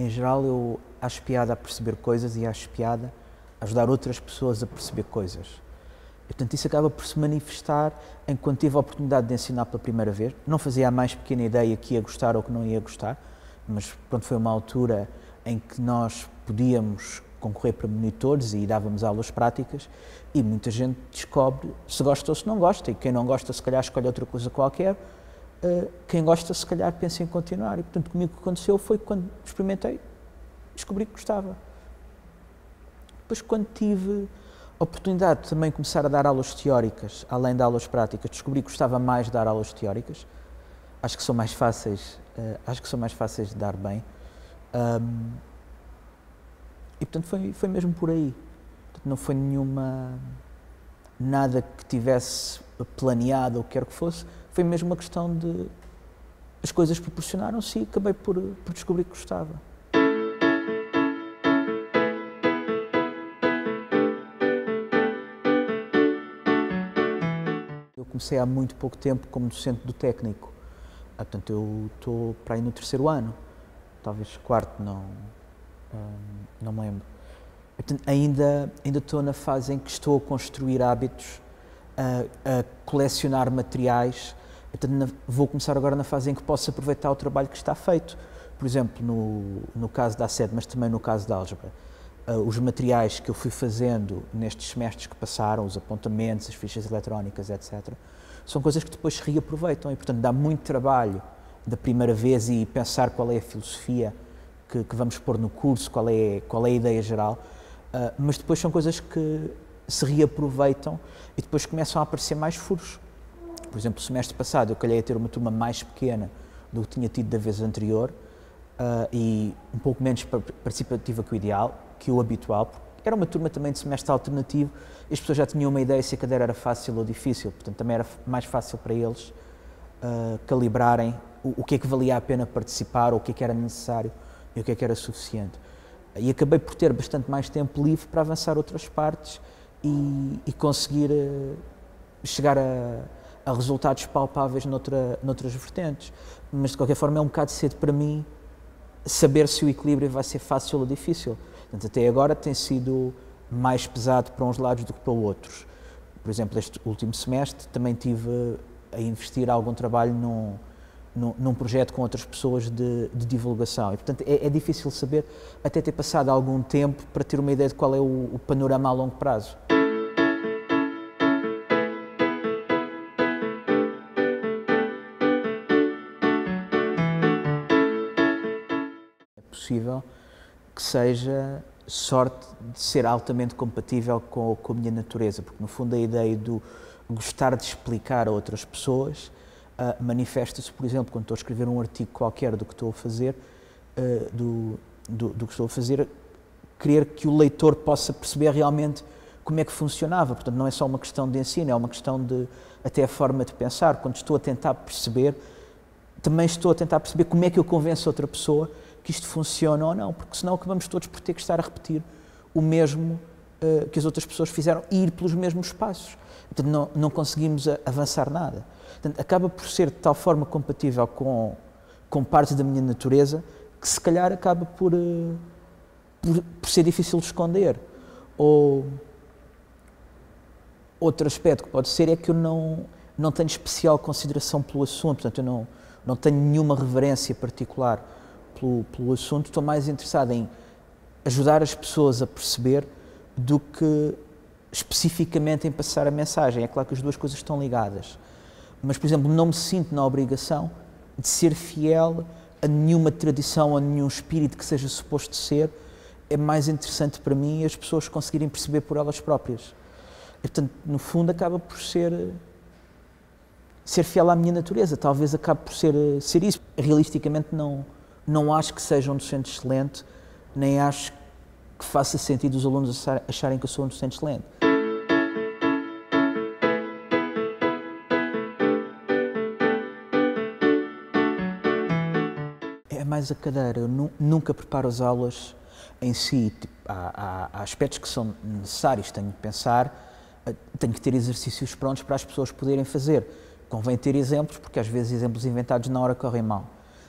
em geral, eu acho piada a perceber coisas e acho piada a ajudar outras pessoas a perceber coisas. E, portanto, isso acaba por se manifestar enquanto tive a oportunidade de ensinar pela primeira vez. Não fazia a mais pequena ideia que ia gostar ou que não ia gostar, mas pronto, foi uma altura em que nós podíamos concorrer para monitores e dávamos aulas práticas e muita gente descobre se gosta ou se não gosta, e quem não gosta se calhar escolhe outra coisa qualquer, quem gosta se calhar pensa em continuar. E portanto comigo o que aconteceu foi que quando experimentei, descobri que gostava. Depois quando tive a oportunidade de também começar a dar aulas teóricas, além de aulas práticas, descobri que gostava mais de dar aulas teóricas. Acho que são mais fáceis, de dar bem. E portanto foi mesmo por aí. Portanto, não foi nada que tivesse planeado ou o que quer que fosse, foi mesmo uma questão de as coisas proporcionaram-se e acabei por descobrir que gostava. Eu comecei há muito pouco tempo como docente do técnico, portanto eu estou para aí no 3º ano, talvez 4º, não me lembro. Portanto, ainda estou na fase em que estou a construir hábitos, a colecionar materiais. Portanto, vou começar agora na fase em que posso aproveitar o trabalho que está feito. Por exemplo, no caso da ACED, mas também no caso da álgebra, os materiais que eu fui fazendo nestes semestres que passaram, os apontamentos, as fichas eletrónicas, etc., são coisas que depois se reaproveitam e, portanto, dá muito trabalho da primeira vez e pensar qual é a filosofia que vamos pôr no curso, qual é a ideia geral, mas depois são coisas que se reaproveitam e depois começam a aparecer mais furos. Por exemplo, o semestre passado eu calhei a ter uma turma mais pequena do que tinha tido da vez anterior e um pouco menos participativa que o habitual, porque era uma turma também de semestre alternativo e as pessoas já tinham uma ideia se a cadeira era fácil ou difícil, portanto também era mais fácil para eles calibrarem o que é que valia a pena participar, ou o que é que era necessário e o que é que era suficiente. E acabei por ter bastante mais tempo livre para avançar outras partes e conseguir chegar a resultados palpáveis noutras vertentes. Mas, de qualquer forma, é um bocado cedo para mim saber se o equilíbrio vai ser fácil ou difícil. Portanto, até agora tem sido mais pesado para uns lados do que para outros. Por exemplo, este último semestre também tive a investir algum trabalho num projeto com outras pessoas de divulgação. E, portanto, é difícil saber, até ter passado algum tempo para ter uma ideia de qual é o panorama a longo prazo. É possível que seja sorte de ser altamente compatível com a minha natureza, porque, no fundo, a ideia do gostar de explicar a outras pessoas manifesta-se, por exemplo, quando estou a escrever um artigo qualquer do que estou a fazer, do que estou a fazer, querer que o leitor possa perceber realmente como é que funcionava. Portanto, não é só uma questão de ensino, é uma questão de até a forma de pensar. Quando estou a tentar perceber, também estou a tentar perceber como é que eu convenço outra pessoa que isto funciona ou não, porque senão acabamos todos por ter que estar a repetir o mesmo que as outras pessoas fizeram e ir pelos mesmos passos. Portanto, não conseguimos avançar nada. Portanto, acaba por ser de tal forma compatível com partes da minha natureza que se calhar acaba por ser difícil de esconder. Ou outro aspecto que pode ser é que eu não tenho especial consideração pelo assunto, portanto eu não tenho nenhuma reverência particular pelo assunto, estou mais interessado em ajudar as pessoas a perceber do que especificamente em passar a mensagem. É claro que as duas coisas estão ligadas, mas, por exemplo, não me sinto na obrigação de ser fiel a nenhuma tradição, a nenhum espírito que seja suposto ser. É mais interessante para mim as pessoas conseguirem perceber por elas próprias. E, portanto, no fundo, acaba por ser fiel à minha natureza. Talvez acabe por ser isso. Realisticamente, não acho que seja um docente excelente, nem acho que faça sentido os alunos acharem que eu sou um docente excelente. É mais a cadeira. Eu nunca preparo as aulas em si. Tipo, há aspectos que são necessários. Tenho que pensar, tenho que ter exercícios prontos para as pessoas poderem fazer. Convém ter exemplos, porque às vezes exemplos inventados na hora correm mal.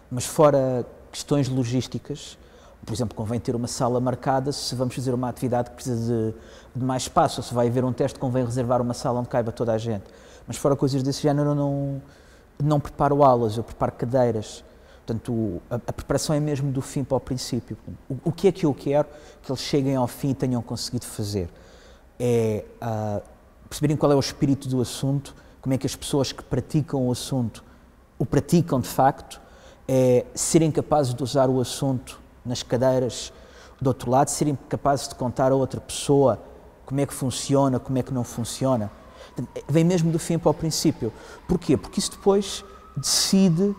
Mas fora questões logísticas Por exemplo, convém ter uma sala marcada se vamos fazer uma atividade que precisa de mais espaço, ou se vai haver um teste, convém reservar uma sala onde caiba toda a gente. Mas fora coisas desse género, eu não preparo aulas, eu preparo cadeiras. Portanto, a preparação é mesmo do fim para o princípio. O que é que eu quero que eles cheguem ao fim e tenham conseguido fazer? É perceberem qual é o espírito do assunto, como é que as pessoas que praticam o assunto o praticam de facto, é serem capazes de usar o assunto nas cadeiras do outro lado, serem capazes de contar a outra pessoa como é que funciona, como é que não funciona. Vem mesmo do fim para o princípio. Porquê? Porque isso depois decide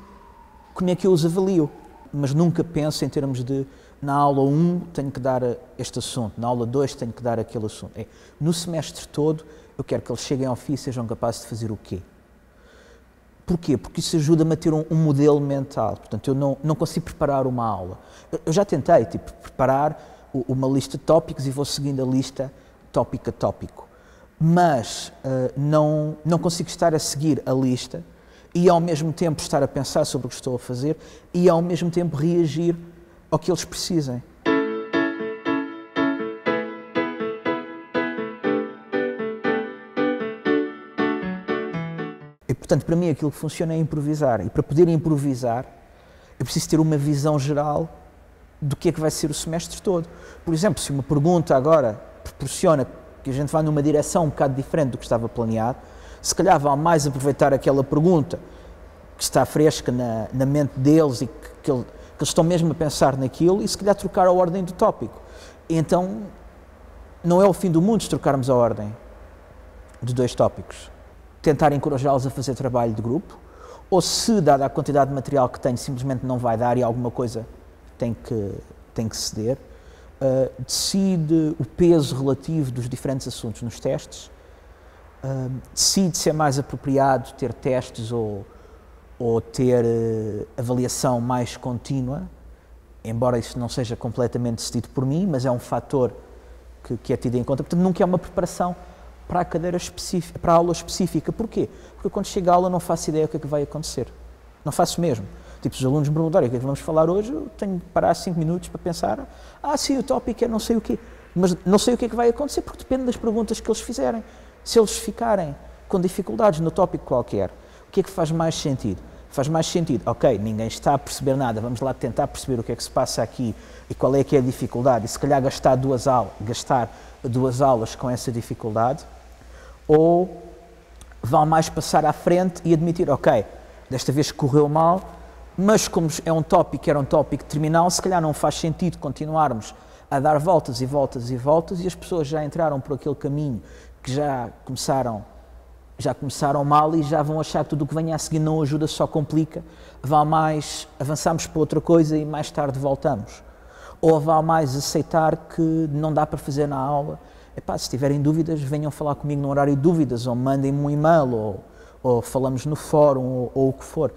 como é que eu os avalio. Mas nunca penso em termos de, na aula 1 tenho que dar este assunto, na aula 2 tenho que dar aquele assunto. No semestre todo, eu quero que eles cheguem ao fim e sejam capazes de fazer o quê? Porquê? Porque isso ajuda-me a ter um modelo mental. Portanto, eu não consigo preparar uma aula. Eu já tentei, preparar uma lista de tópicos e vou seguindo a lista tópico a tópico. Mas não consigo estar a seguir a lista e ao mesmo tempo estar a pensar sobre o que estou a fazer e ao mesmo tempo reagir ao que eles precisem. E, portanto, para mim aquilo que funciona é improvisar. E para poder improvisar, eu preciso ter uma visão geral do que é que vai ser o semestre todo. Por exemplo, se uma pergunta agora proporciona que a gente vá numa direção um bocado diferente do que estava planeado, se calhar vale mais aproveitar aquela pergunta que está fresca na mente deles e que eles estão mesmo a pensar naquilo e se calhar trocar a ordem do tópico. E então, não é o fim do mundo se trocarmos a ordem de dois tópicos. Tentar encorajá-los a fazer trabalho de grupo, ou se, dada a quantidade de material que tenho, simplesmente não vai dar e alguma coisa tem que ceder, decide o peso relativo dos diferentes assuntos nos testes, decide se é mais apropriado ter testes ou ter avaliação mais contínua, embora isso não seja completamente decidido por mim, mas é um fator que é tido em conta. Portanto, nunca é uma preparação para a cadeira específica, para a aula específica. Porquê? Porque quando chego à aula não faço ideia do que é que vai acontecer. Não faço mesmo. Tipo, os alunos me perguntarem o que é que vamos falar hoje, eu tenho que parar 5 minutos para pensar, sim, o tópico é não sei o quê. Mas não sei o que é que vai acontecer, porque depende das perguntas que eles fizerem. Se eles ficarem com dificuldades no tópico qualquer, o que é que faz mais sentido? Faz mais sentido, ok, ninguém está a perceber nada, vamos lá tentar perceber o que é que se passa aqui e qual é que é a dificuldade, e se calhar gastar duas aulas com essa dificuldade, ou vale mais passar à frente e admitir, ok, desta vez correu mal, mas como é um tópico que era um tópico terminal, se calhar não faz sentido continuarmos a dar voltas e voltas e voltas e as pessoas já entraram por aquele caminho que já começaram mal e já vão achar que tudo o que venha a seguir não ajuda, só complica. Vale mais avançarmos para outra coisa e mais tarde voltamos. Ou vale mais aceitar que não dá para fazer na aula. Se tiverem dúvidas, venham falar comigo no horário de dúvidas, ou mandem-me um e-mail, ou falamos no fórum, ou o que for.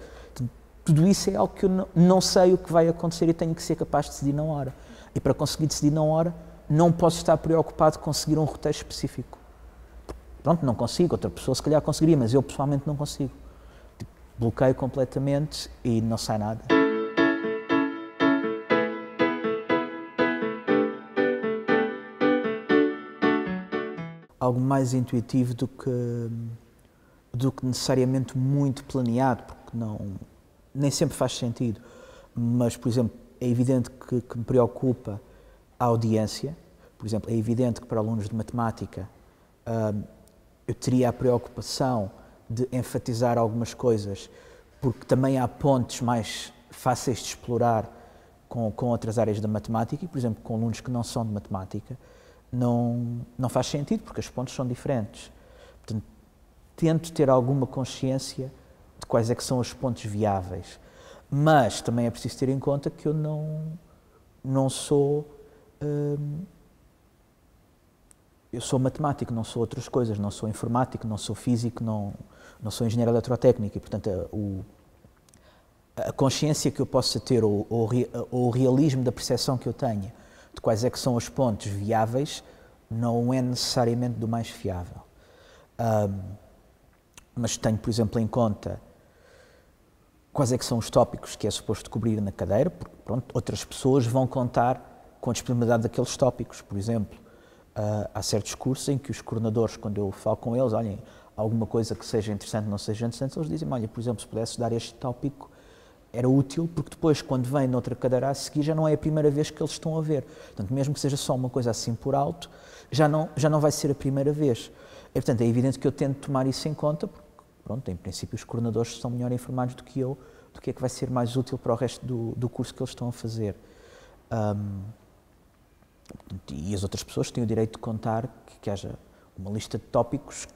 Tudo isso é algo que eu não sei o que vai acontecer e tenho que ser capaz de decidir na hora. E para conseguir decidir na hora, não posso estar preocupado com conseguir um roteiro específico. Pronto, não consigo, outra pessoa se calhar conseguiria, mas eu pessoalmente não consigo. Bloqueio completamente e não sai nada. Algo mais intuitivo do que necessariamente muito planeado, porque nem sempre faz sentido. Mas, por exemplo, é evidente que me preocupa a audiência. Por exemplo, é evidente que para alunos de matemática eu teria a preocupação de enfatizar algumas coisas, porque também há pontos mais fáceis de explorar com outras áreas da matemática e, por exemplo, com alunos que não são de matemática, não faz sentido, porque os pontos são diferentes. Portanto, tento ter alguma consciência de quais é que são os pontos viáveis, mas também é preciso ter em conta que eu não sou... eu sou matemático, não sou outras coisas, não sou informático, não sou físico, não sou engenheiro eletrotécnico e, portanto, a consciência que eu possa ter ou o realismo da percepção que eu tenho de quais é que são os pontos viáveis não é necessariamente do mais fiável. Mas tenho, por exemplo, em conta quais é que são os tópicos que é suposto cobrir na cadeira, porque pronto, outras pessoas vão contar com a disponibilidade daqueles tópicos. Por exemplo, há certos cursos em que os coordenadores, quando eu falo com eles, olhem, alguma coisa que seja interessante, não seja interessante, eles dizem, olha, por exemplo, se pudesses dar este tópico, era útil, porque depois, quando vem noutra cadeira a seguir, já não é a primeira vez que eles estão a ver. Portanto, mesmo que seja só uma coisa assim por alto, já não vai ser a primeira vez. E, portanto, é evidente que eu tento tomar isso em conta, porque, pronto, em princípio, os coordenadores estão melhor informados do que eu, do que é que vai ser mais útil para o resto do curso que eles estão a fazer. E as outras pessoas têm o direito de contar que haja uma lista de tópicos,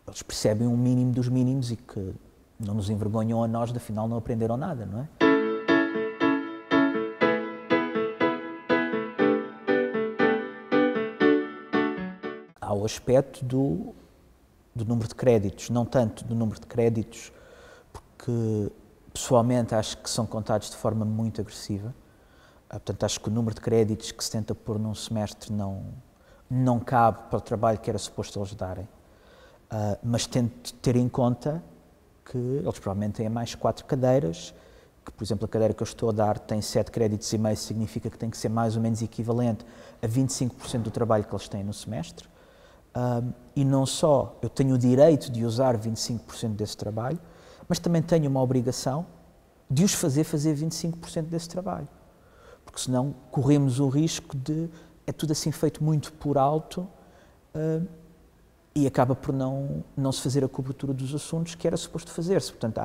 eles percebem um mínimo dos mínimos e que não nos envergonham a nós de afinal não aprenderam nada, não é? Há o aspecto do número de créditos, não tanto do número de créditos, porque pessoalmente acho que são contados de forma muito agressiva. Portanto, acho que o número de créditos que se tenta pôr num semestre não cabe para o trabalho que era suposto eles darem. Mas tento ter em conta que eles provavelmente têm mais 4 cadeiras, que, por exemplo, a cadeira que eu estou a dar tem 7 créditos e meio, significa que tem que ser mais ou menos equivalente a 25% do trabalho que eles têm no semestre. E não só eu tenho o direito de usar 25% desse trabalho, mas também tenho uma obrigação de os fazer 25% desse trabalho. Porque senão corremos o risco de é tudo assim feito muito por alto e acaba por não se fazer a cobertura dos assuntos que era suposto fazer-se. Portanto,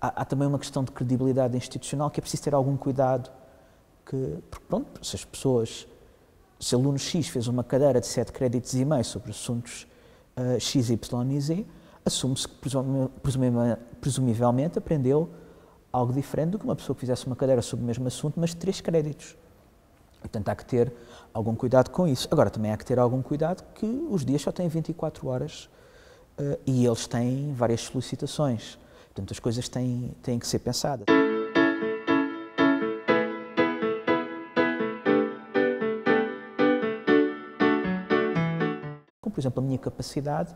há também uma questão de credibilidade institucional que é preciso ter algum cuidado, porque pronto, se aluno X fez uma cadeira de 7 créditos e meio sobre assuntos X, Y e Z, assume-se que presumivelmente aprendeu algo diferente do que uma pessoa que fizesse uma cadeira sobre o mesmo assunto, mas de 3 créditos. Portanto, há que ter algum cuidado com isso. Agora, também há que ter algum cuidado que os dias só têm 24 horas e eles têm várias solicitações. Portanto, as coisas têm que ser pensadas. Como, por exemplo, a minha capacidade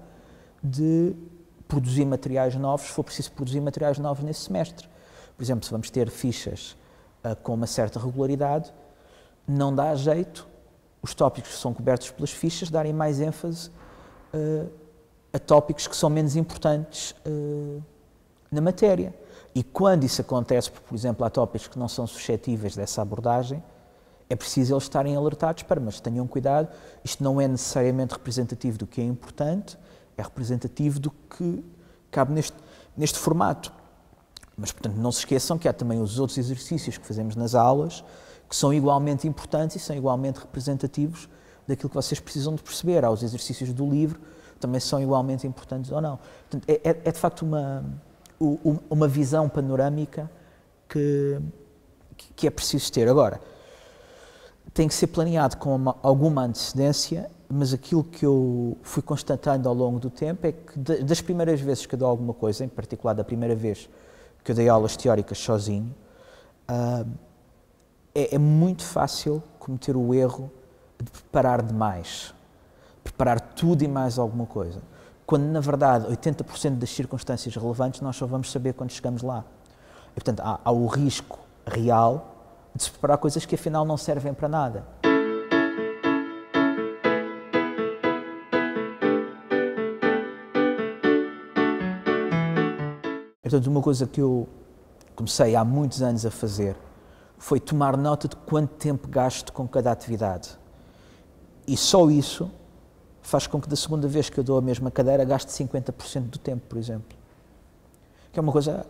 de produzir materiais novos, se for preciso produzir materiais novos nesse semestre. Por exemplo, se vamos ter fichas com uma certa regularidade, não dá jeito os tópicos que são cobertos pelas fichas darem mais ênfase a tópicos que são menos importantes na matéria. E quando isso acontece, porque, por exemplo, há tópicos que não são suscetíveis dessa abordagem, é preciso eles estarem alertados para, mas tenham cuidado, isto não é necessariamente representativo do que é importante, é representativo do que cabe neste formato. Mas, portanto, não se esqueçam que há também os outros exercícios que fazemos nas aulas que são igualmente importantes e são igualmente representativos daquilo que vocês precisam de perceber. Há os exercícios do livro, também são igualmente importantes ou não. Portanto, é de facto uma visão panorâmica que é preciso ter. Agora, tem que ser planeado com alguma antecedência, mas aquilo que eu fui constatando ao longo do tempo é que das primeiras vezes que eu dou alguma coisa, em particular da primeira vez que eu dei aulas teóricas sozinho, é muito fácil cometer o erro de preparar demais, preparar tudo e mais alguma coisa, quando na verdade 80% das circunstâncias relevantes nós só vamos saber quando chegamos lá. E, portanto, há o risco real de se preparar coisas que afinal não servem para nada. Portanto, uma coisa que eu comecei há muitos anos a fazer foi tomar nota de quanto tempo gasto com cada atividade. E só isso faz com que da segunda vez que eu dou a mesma cadeira gaste 50% do tempo, por exemplo. Que é uma coisa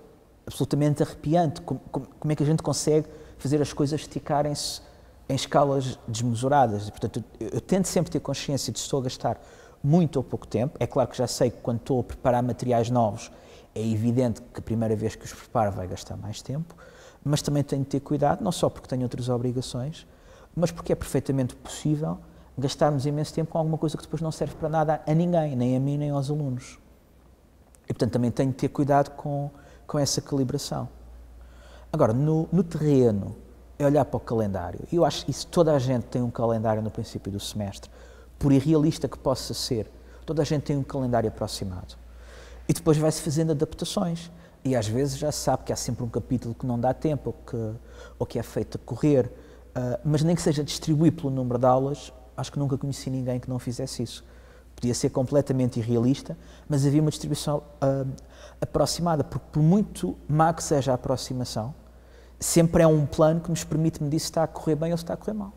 absolutamente arrepiante. Como é que a gente consegue fazer as coisas esticarem-se em escalas desmesuradas? E, portanto, eu tento sempre ter consciência de se estou a gastar muito ou pouco tempo. É claro que já sei que quando estou a preparar materiais novos, é evidente que a primeira vez que os preparo vai gastar mais tempo, mas também tenho de ter cuidado, não só porque tenho outras obrigações, mas porque é perfeitamente possível gastarmos imenso tempo com alguma coisa que depois não serve para nada a ninguém, nem a mim, nem aos alunos. E, portanto, também tenho de ter cuidado com essa calibração. Agora, no terreno, é olhar para o calendário. E eu acho que isso, toda a gente tem um calendário no princípio do semestre, por irrealista que possa ser, toda a gente tem um calendário aproximado. E depois vai-se fazendo adaptações. E às vezes já se sabe que há sempre um capítulo que não dá tempo ou que é feito a correr, mas nem que seja distribuir pelo número de aulas, acho que nunca conheci ninguém que não fizesse isso. Podia ser completamente irrealista, mas havia uma distribuição aproximada, porque por muito má que seja a aproximação, sempre é um plano que nos permite medir se está a correr bem ou se está a correr mal.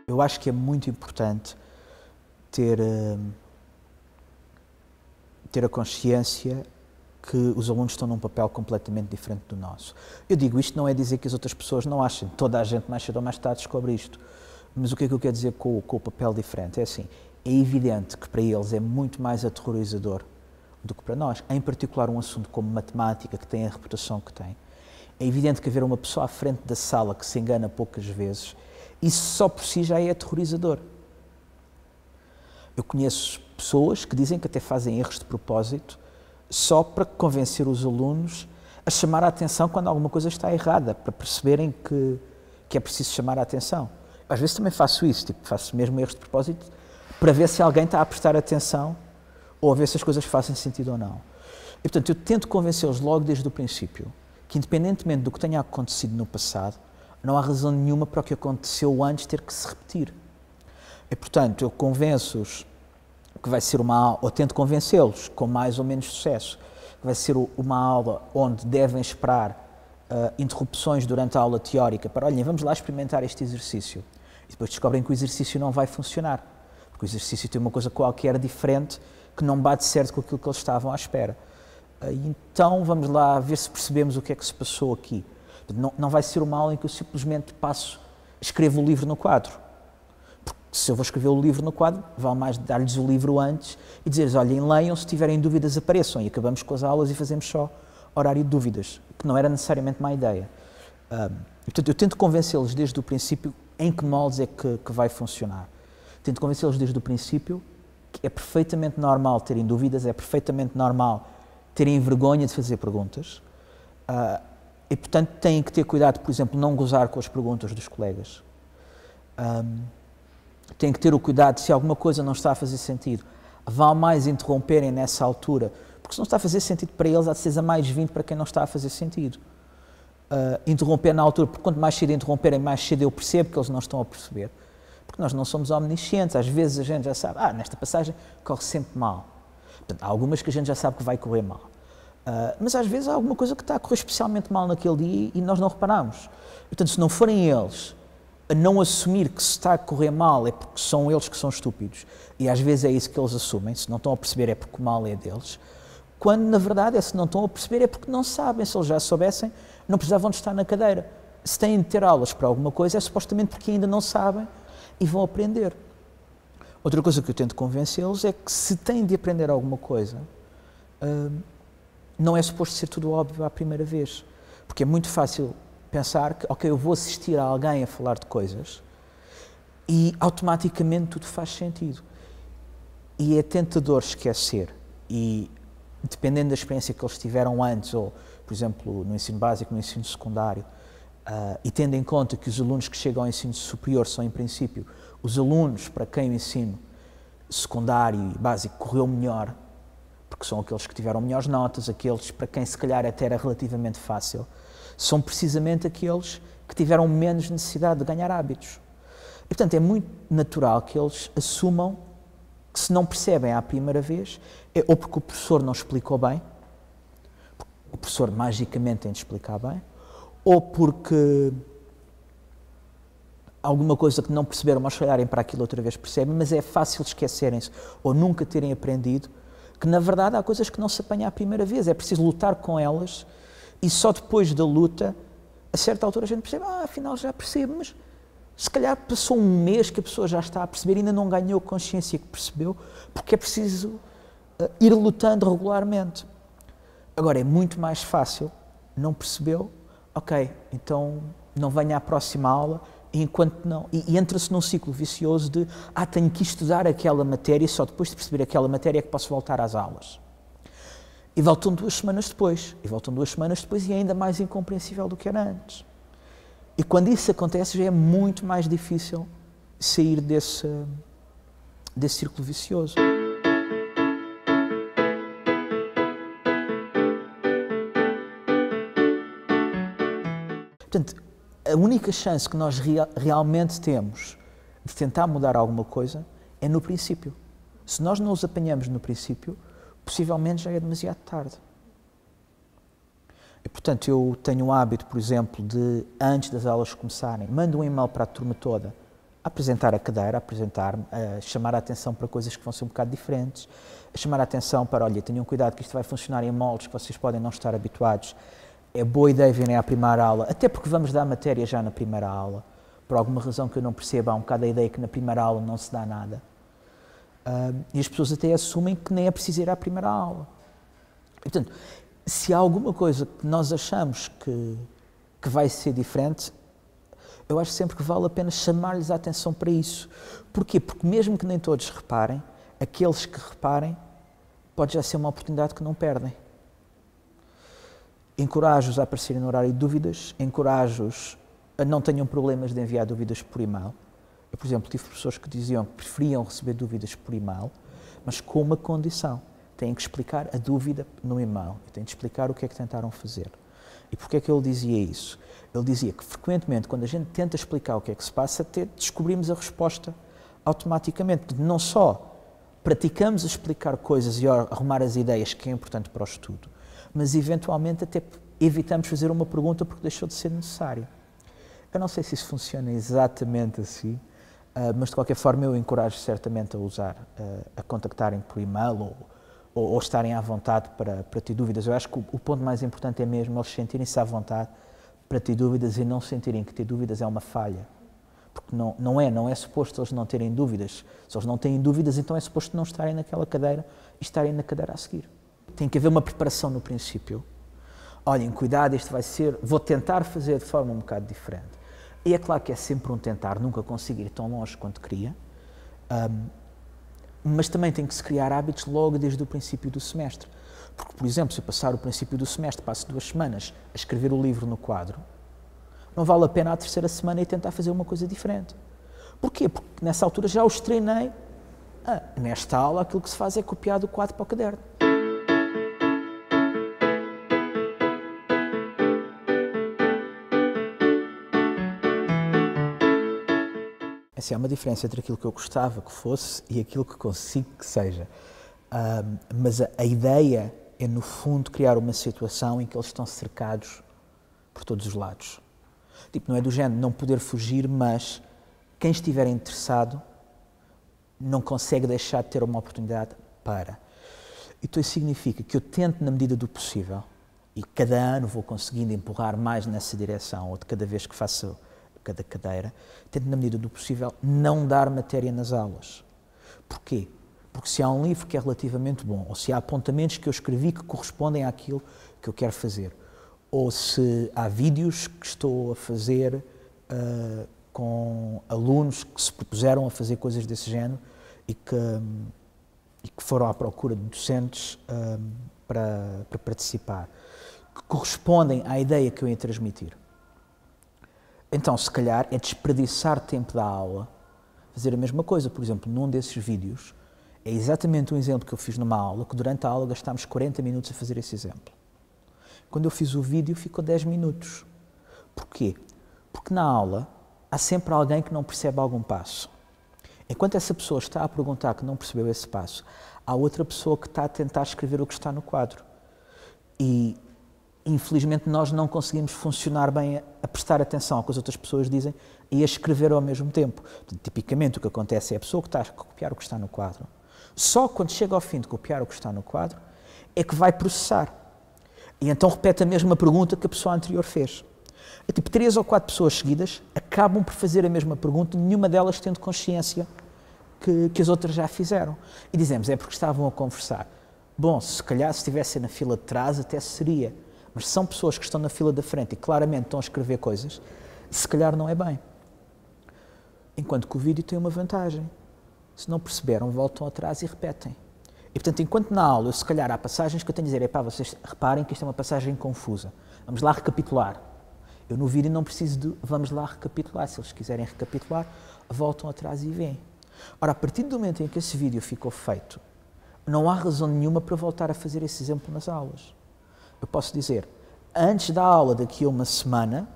Eu acho que é muito importante ter a consciência que os alunos estão num papel completamente diferente do nosso. Eu digo isto não é dizer que as outras pessoas não achem, toda a gente mais cedo ou mais tarde descobre isto, mas o que é que eu quero dizer com o papel diferente? É assim, é evidente que para eles é muito mais aterrorizador do que para nós, em particular um assunto como matemática, que tem a reputação que tem. É evidente que haver uma pessoa à frente da sala que se engana poucas vezes, isso só por si já é aterrorizador. Eu conheço pessoas que dizem que até fazem erros de propósito só para convencer os alunos a chamar a atenção quando alguma coisa está errada, para perceberem que é preciso chamar a atenção. Às vezes também faço isso, faço mesmo erros de propósito para ver se alguém está a prestar atenção ou a ver se as coisas fazem sentido ou não. E, portanto, eu tento convencê-los logo desde o princípio que, independentemente do que tenha acontecido no passado, não há razão nenhuma para o que aconteceu antes ter que se repetir. E, portanto, eu convenço-os que vai ser uma aula, ou tento convencê-los, com mais ou menos sucesso, que vai ser uma aula onde devem esperar interrupções durante a aula teórica para, olhem, vamos lá experimentar este exercício. E depois descobrem que o exercício não vai funcionar, porque o exercício tem uma coisa qualquer diferente que não bate certo com aquilo que eles estavam à espera. Então, vamos lá ver se percebemos o que é que se passou aqui. Não vai ser uma aula em que eu simplesmente escrevo o livro no quadro. Porque se eu vou escrever o livro no quadro, vale mais dar-lhes o livro antes e dizer-lhes, olhem, leiam, se tiverem dúvidas apareçam. E acabamos com as aulas e fazemos só horário de dúvidas, que não era necessariamente má ideia. Portanto, eu tento convencê-los desde o princípio em que moldes é que vai funcionar. Tento convencê-los desde o princípio que é perfeitamente normal terem dúvidas, é perfeitamente normal terem vergonha de fazer perguntas. E, portanto, têm que ter cuidado, por exemplo, não gozar com as perguntas dos colegas. Têm que ter o cuidado, se alguma coisa não está a fazer sentido, vale mais interromperem nessa altura, porque se não está a fazer sentido para eles, há de ser a mais 20 para quem não está a fazer sentido. Interromper na altura, porque quanto mais cedo interromperem, mais cedo eu percebo que eles não estão a perceber. Porque nós não somos omniscientes, às vezes a gente já sabe, nesta passagem corre sempre mal. Portanto, há algumas que a gente já sabe que vai correr mal. Mas às vezes há alguma coisa que está a correr especialmente mal naquele dia e nós não reparamos. Portanto, se não forem eles a não assumir que se está a correr mal é porque são eles que são estúpidos, e às vezes é isso que eles assumem, se não estão a perceber é porque o mal é deles, quando na verdade se não estão a perceber é porque não sabem, se eles já soubessem não precisavam de estar na cadeira. Se têm de ter aulas para alguma coisa é supostamente porque ainda não sabem e vão aprender. Outra coisa que eu tento convencê-los é que se têm de aprender alguma coisa, não é suposto ser tudo óbvio à primeira vez, porque é muito fácil pensar que, ok, eu vou assistir a alguém a falar de coisas e automaticamente tudo faz sentido. E é tentador esquecer, e dependendo da experiência que eles tiveram antes, ou, por exemplo, no ensino básico, no ensino secundário, e tendo em conta que os alunos que chegam ao ensino superior são, em princípio, os alunos para quem o ensino secundário e básico correu melhor, porque são aqueles que tiveram melhores notas, aqueles para quem se calhar até era relativamente fácil, são precisamente aqueles que tiveram menos necessidade de ganhar hábitos. E, portanto, é muito natural que eles assumam que se não percebem à primeira vez, é ou porque o professor não explicou bem, o professor magicamente tem de explicar bem, ou porque alguma coisa que não perceberam, mas se olharem para aquilo outra vez percebem, mas é fácil esquecerem-se ou nunca terem aprendido que, na verdade, há coisas que não se apanham à primeira vez, é preciso lutar com elas e só depois da luta, a certa altura a gente percebe, afinal já percebo, mas se calhar passou um mês que a pessoa já está a perceber e ainda não ganhou consciência que percebeu, porque é preciso ir lutando regularmente. Agora, é muito mais fácil, não percebeu, ok, então não venha à próxima aula, enquanto não, e entra-se num ciclo vicioso de, tenho que estudar aquela matéria, só depois de perceber aquela matéria é que posso voltar às aulas. E voltam 2 semanas depois, e é ainda mais incompreensível do que era antes. E quando isso acontece já é muito mais difícil sair desse círculo vicioso. Portanto, a única chance que nós realmente temos de tentar mudar alguma coisa é no princípio. Se nós não os apanhamos no princípio, possivelmente já é demasiado tarde. E, portanto, eu tenho o hábito, por exemplo, de, antes das aulas começarem, mando um e-mail para a turma toda, a apresentar a cadeira, a apresentar-me, a chamar a atenção para coisas que vão ser um bocado diferentes, a chamar a atenção para, olha, tenham cuidado que isto vai funcionar em moldes que vocês podem não estar habituados. É boa ideia virem à primeira aula, até porque vamos dar matéria já na primeira aula. Por alguma razão que eu não perceba, há um bocado a ideia que na primeira aula não se dá nada. E as pessoas até assumem que nem é preciso ir à primeira aula. E, portanto, se há alguma coisa que nós achamos que vai ser diferente, eu acho sempre que vale a pena chamar-lhes a atenção para isso. Porquê? Porque mesmo que nem todos reparem, aqueles que reparem, pode já ser uma oportunidade que não perdem. Encorajo-os a aparecerem no horário de dúvidas, encorajo-os a não tenham problemas de enviar dúvidas por e-mail. Eu, por exemplo, tive professores que diziam que preferiam receber dúvidas por e-mail, mas com uma condição. Têm que explicar a dúvida no e-mail. Têm de explicar o que é que tentaram fazer. E porquê é que ele dizia isso? Ele dizia que, frequentemente, quando a gente tenta explicar o que é que se passa, até descobrimos a resposta automaticamente. Não só praticamos a explicar coisas e arrumar as ideias, que é importante para o estudo, mas, eventualmente, até evitamos fazer uma pergunta porque deixou de ser necessário. Eu não sei se isso funciona exatamente assim, mas, de qualquer forma, eu encorajo certamente a usar, a contactarem por e-mail ou estarem à vontade para ter dúvidas. Eu acho que o ponto mais importante é mesmo eles sentirem-se à vontade para ter dúvidas e não sentirem que ter dúvidas é uma falha. Porque não é suposto eles não terem dúvidas. Se eles não têm dúvidas, então é suposto não estarem naquela cadeira e estarem na cadeira a seguir. Tem que haver uma preparação no princípio. Olhem, cuidado, isto vai ser... Vou tentar fazer de forma um bocado diferente. E é claro que é sempre um tentar, nunca consigo ir tão longe quanto queria, mas também tem que se criar hábitos logo desde o princípio do semestre. Porque, por exemplo, se eu passar o princípio do semestre, passo 2 semanas a escrever o livro no quadro, não vale a pena a terceira semana e tentar fazer uma coisa diferente. Porquê? Porque nessa altura já os treinei. Nesta aula aquilo que se faz é copiar do quadro para o caderno. Há uma diferença entre aquilo que eu gostava que fosse e aquilo que consigo que seja. Mas a ideia é, no fundo, criar uma situação em que eles estão cercados por todos os lados. Tipo, não é do género não poder fugir, mas quem estiver interessado não consegue deixar de ter uma oportunidade para. Então isso significa que eu tento, na medida do possível, e cada ano vou conseguindo empurrar mais nessa direção, ou de cada vez que faço cada cadeira, tento, na medida do possível, não dar matéria nas aulas. Porquê? Porque se há um livro que é relativamente bom, ou se há apontamentos que eu escrevi que correspondem àquilo que eu quero fazer, ou se há vídeos que estou a fazer com alunos que se propuseram a fazer coisas desse género e que foram à procura de docentes para participar, que correspondem à ideia que eu ia transmitir. Então, se calhar, é desperdiçar tempo da aula, fazer a mesma coisa. Por exemplo, num desses vídeos, é exatamente um exemplo que eu fiz numa aula, que durante a aula gastámos 40 minutos a fazer esse exemplo. Quando eu fiz o vídeo, ficou 10 minutos. Porquê? Porque na aula há sempre alguém que não percebe algum passo. Enquanto essa pessoa está a perguntar que não percebeu esse passo, há outra pessoa que está a tentar escrever o que está no quadro. E, infelizmente, nós não conseguimos funcionar bem a prestar atenção ao que as outras pessoas dizem e a escrever ao mesmo tempo. Portanto, tipicamente, o que acontece é a pessoa que está a copiar o que está no quadro. Só quando chega ao fim de copiar o que está no quadro é que vai processar. E então repete a mesma pergunta que a pessoa anterior fez. Tipo, 3 ou 4 pessoas seguidas acabam por fazer a mesma pergunta, nenhuma delas tendo consciência que as outras já fizeram. E dizemos, é porque estavam a conversar. Bom, se calhar se estivessem na fila de trás até seria. Mas são pessoas que estão na fila da frente e claramente estão a escrever coisas, se calhar não é bem. Enquanto que o vídeo tem uma vantagem. Se não perceberam, voltam atrás e repetem. E, portanto, enquanto na aula, se calhar há passagens que eu tenho a dizer, vocês reparem que isto é uma passagem confusa. Vamos lá recapitular. Eu no vídeo não preciso de vamos lá recapitular. Se eles quiserem recapitular, voltam atrás e veem. Ora, a partir do momento em que esse vídeo ficou feito, não há razão nenhuma para voltar a fazer esse exemplo nas aulas. Eu posso dizer, antes da aula, daqui a uma semana,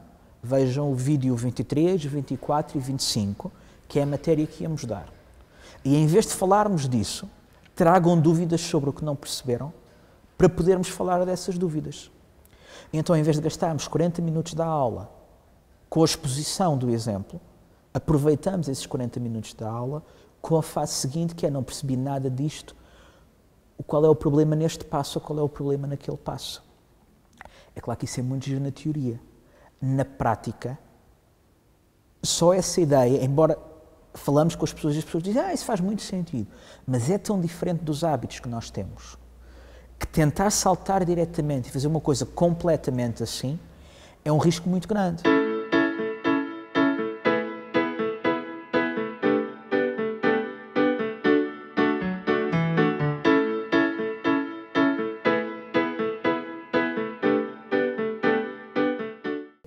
vejam o vídeo 23, 24 e 25, que é a matéria que íamos dar. E em vez de falarmos disso, tragam dúvidas sobre o que não perceberam, para podermos falar dessas dúvidas. Então, em vez de gastarmos 40 minutos da aula com a exposição do exemplo, aproveitamos esses 40 minutos da aula com a fase seguinte, que é não percebi nada disto, qual é o problema neste passo ou qual é o problema naquele passo. É claro que isso é muito giro na teoria. Na prática, só essa ideia, embora falamos com as pessoas e as pessoas dizem isso faz muito sentido, mas é tão diferente dos hábitos que nós temos, que tentar saltar diretamente e fazer uma coisa completamente assim é um risco muito grande.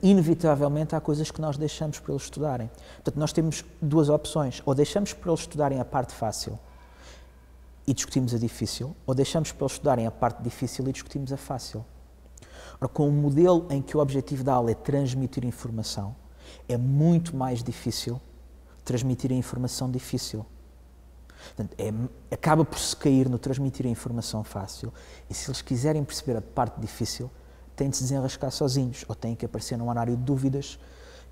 Inevitavelmente há coisas que nós deixamos para eles estudarem. Portanto, nós temos duas opções. Ou deixamos para eles estudarem a parte fácil e discutimos a difícil, ou deixamos para eles estudarem a parte difícil e discutimos a fácil. Ora, com um modelo em que o objetivo da aula é transmitir informação, é muito mais difícil transmitir a informação difícil. Portanto, acaba por se cair no transmitir a informação fácil, e se eles quiserem perceber a parte difícil, têm de se desenrascar sozinhos, ou têm que aparecer num horário de dúvidas,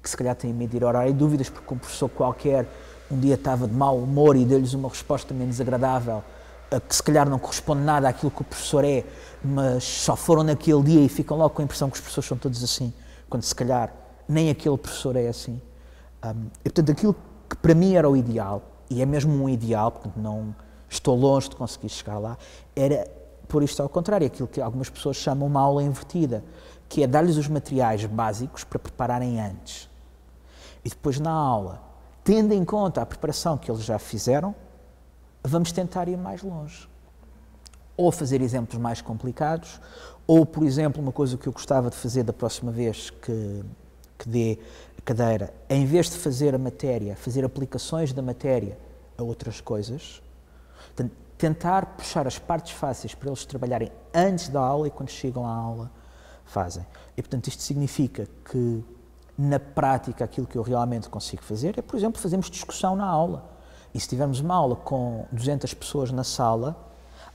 que se calhar têm de medir horário de dúvidas, porque um professor qualquer um dia estava de mau humor e deu-lhes uma resposta menos agradável, que se calhar não corresponde nada àquilo que o professor é, mas só foram naquele dia e ficam logo com a impressão que os professores são todos assim, quando se calhar nem aquele professor é assim. E, portanto, aquilo que para mim era o ideal, e é mesmo um ideal, porque não estou longe de conseguir chegar lá, era por isto ao contrário, aquilo que algumas pessoas chamam uma aula invertida, que é dar-lhes os materiais básicos para prepararem antes. E depois na aula, tendo em conta a preparação que eles já fizeram, vamos tentar ir mais longe. Ou fazer exemplos mais complicados, ou, por exemplo, uma coisa que eu gostava de fazer da próxima vez que dê a cadeira, em vez de fazer a matéria, fazer aplicações da matéria a outras coisas, tentar puxar as partes fáceis para eles trabalharem antes da aula e quando chegam à aula fazem. E, portanto, isto significa que, na prática, aquilo que eu realmente consigo fazer é, por exemplo, fazermos discussão na aula. E se tivermos uma aula com 200 pessoas na sala,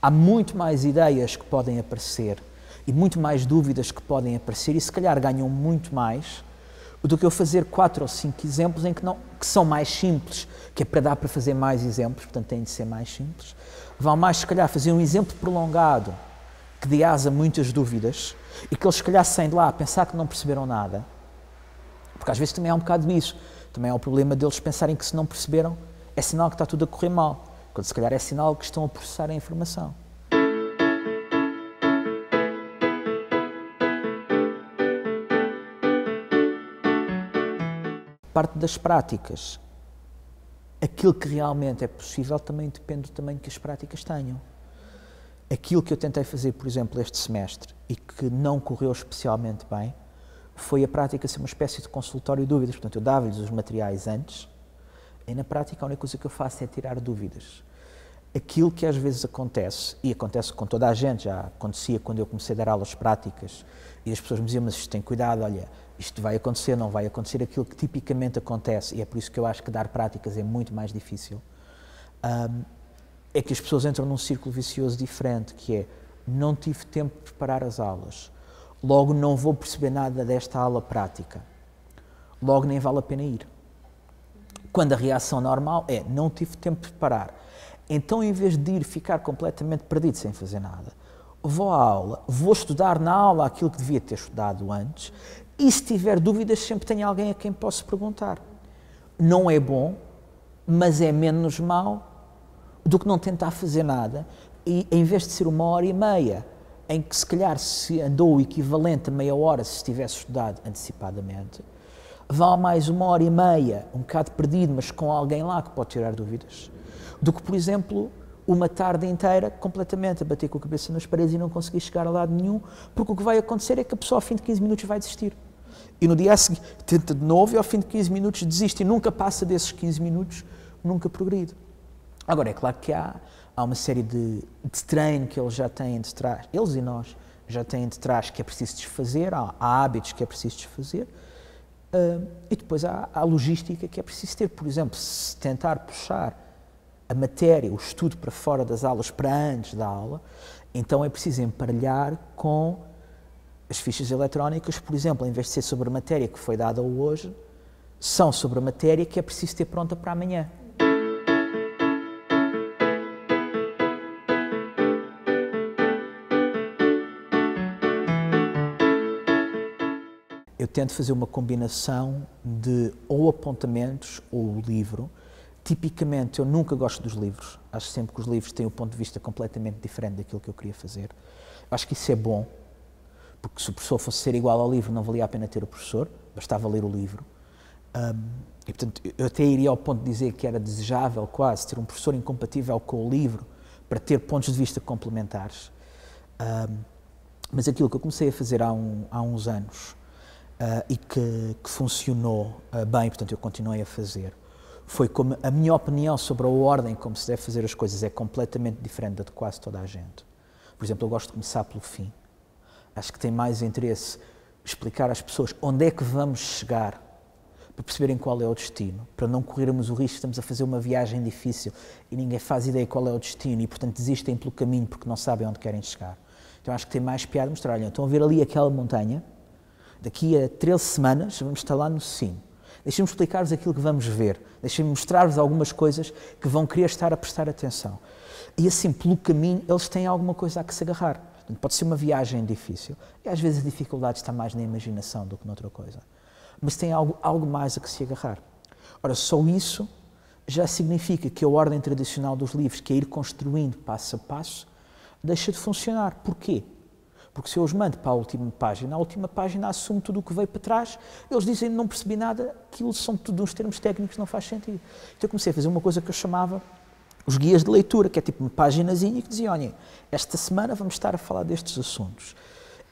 há muito mais ideias que podem aparecer e muito mais dúvidas que podem aparecer e, se calhar, ganham muito mais do que eu fazer 4 ou 5 exemplos que são mais simples, que é para dar para fazer mais exemplos, portanto têm de ser mais simples. Vão mais, se calhar, fazer um exemplo prolongado que dê asa a muitas dúvidas e que eles, se calhar, saem de lá a pensar que não perceberam nada, porque às vezes também há um bocado disso, também há o problema deles pensarem que se não perceberam é sinal que está tudo a correr mal, quando se calhar é sinal que estão a processar a informação. Parte das práticas, aquilo que realmente é possível também depende do tamanho que as práticas tenham. Aquilo que eu tentei fazer, por exemplo, este semestre e que não correu especialmente bem, foi a prática ser uma espécie de consultório de dúvidas. Portanto, eu dava-lhes os materiais antes e na prática a única coisa que eu faço é tirar dúvidas. Aquilo que às vezes acontece, e acontece com toda a gente, já acontecia quando eu comecei a dar aulas práticas e as pessoas me diziam, mas isto tem cuidado, olha, isto vai acontecer, não vai acontecer aquilo que tipicamente acontece, e é por isso que eu acho que dar práticas é muito mais difícil, é que as pessoas entram num círculo vicioso diferente, que é, não tive tempo de preparar as aulas, logo não vou perceber nada desta aula prática, logo nem vale a pena ir. Quando a reação normal é, não tive tempo de preparar, então em vez de ir ficar completamente perdido sem fazer nada, vou à aula, vou estudar na aula aquilo que devia ter estudado antes, e se tiver dúvidas sempre tenho alguém a quem posso perguntar. Não é bom, mas é menos mau do que não tentar fazer nada e em vez de ser 1h30 em que se calhar se andou o equivalente a meia hora se tivesse estudado antecipadamente, vale mais 1h30, um bocado perdido, mas com alguém lá que pode tirar dúvidas, do que, por exemplo, uma tarde inteira completamente a bater com a cabeça nas paredes e não conseguir chegar a lado nenhum, porque o que vai acontecer é que a pessoa ao fim de 15 minutos vai desistir. e no dia a seguir tenta de novo e ao fim de 15 minutos desiste e nunca passa desses 15 minutos, nunca progride. Agora, é claro que há uma série de treino que eles já têm de trás, eles e nós já têm de trás, que é preciso desfazer, há hábitos que é preciso desfazer, e depois há a logística que é preciso ter. Por exemplo, se tentar puxar a matéria, o estudo para fora das aulas, para antes da aula, então é preciso emparelhar com as fichas eletrónicas, por exemplo, em vez de ser sobre a matéria que foi dada hoje, são sobre a matéria que é preciso ter pronta para amanhã. Eu tento fazer uma combinação de ou apontamentos ou livro. Tipicamente, eu nunca gosto dos livros. Acho sempre que os livros têm um ponto de vista completamente diferente daquilo que eu queria fazer. Acho que isso é bom, porque se o professor fosse ser igual ao livro, não valia a pena ter o professor, bastava ler o livro. E, portanto, eu até iria ao ponto de dizer que era desejável quase ter um professor incompatível com o livro para ter pontos de vista complementares. Mas aquilo que eu comecei a fazer há uns anos, e que funcionou bem, portanto eu continuei a fazer, foi como a minha opinião sobre a ordem como se deve fazer as coisas é completamente diferente da de quase toda a gente. Por exemplo, eu gosto de começar pelo fim. Acho que tem mais interesse explicar às pessoas onde é que vamos chegar, para perceberem qual é o destino, para não corrermos o risco de estamos a fazer uma viagem difícil e ninguém faz ideia qual é o destino e, portanto, desistem pelo caminho porque não sabem onde querem chegar. Então acho que tem mais piada mostrar, olha, estão a ver ali aquela montanha, daqui a 13 semanas vamos estar lá no cimo. Deixem-me explicar-vos aquilo que vamos ver. Deixem-me mostrar-vos algumas coisas que vão querer estar a prestar atenção. E assim, pelo caminho, eles têm alguma coisa a que se agarrar. Portanto, pode ser uma viagem difícil. E às vezes a dificuldade está mais na imaginação do que noutra coisa. Mas tem algo mais a que se agarrar. Ora, só isso já significa que a ordem tradicional dos livros, que é ir construindo passo a passo, deixa de funcionar. Porquê? Porque se eu os mando para a última página assume tudo o que veio para trás, eles dizem não percebi nada, aquilo são tudo uns termos técnicos, não faz sentido. Então eu comecei a fazer uma coisa que eu chamava os guias de leitura, que é tipo uma paginazinha que dizia, olhem, esta semana vamos estar a falar destes assuntos.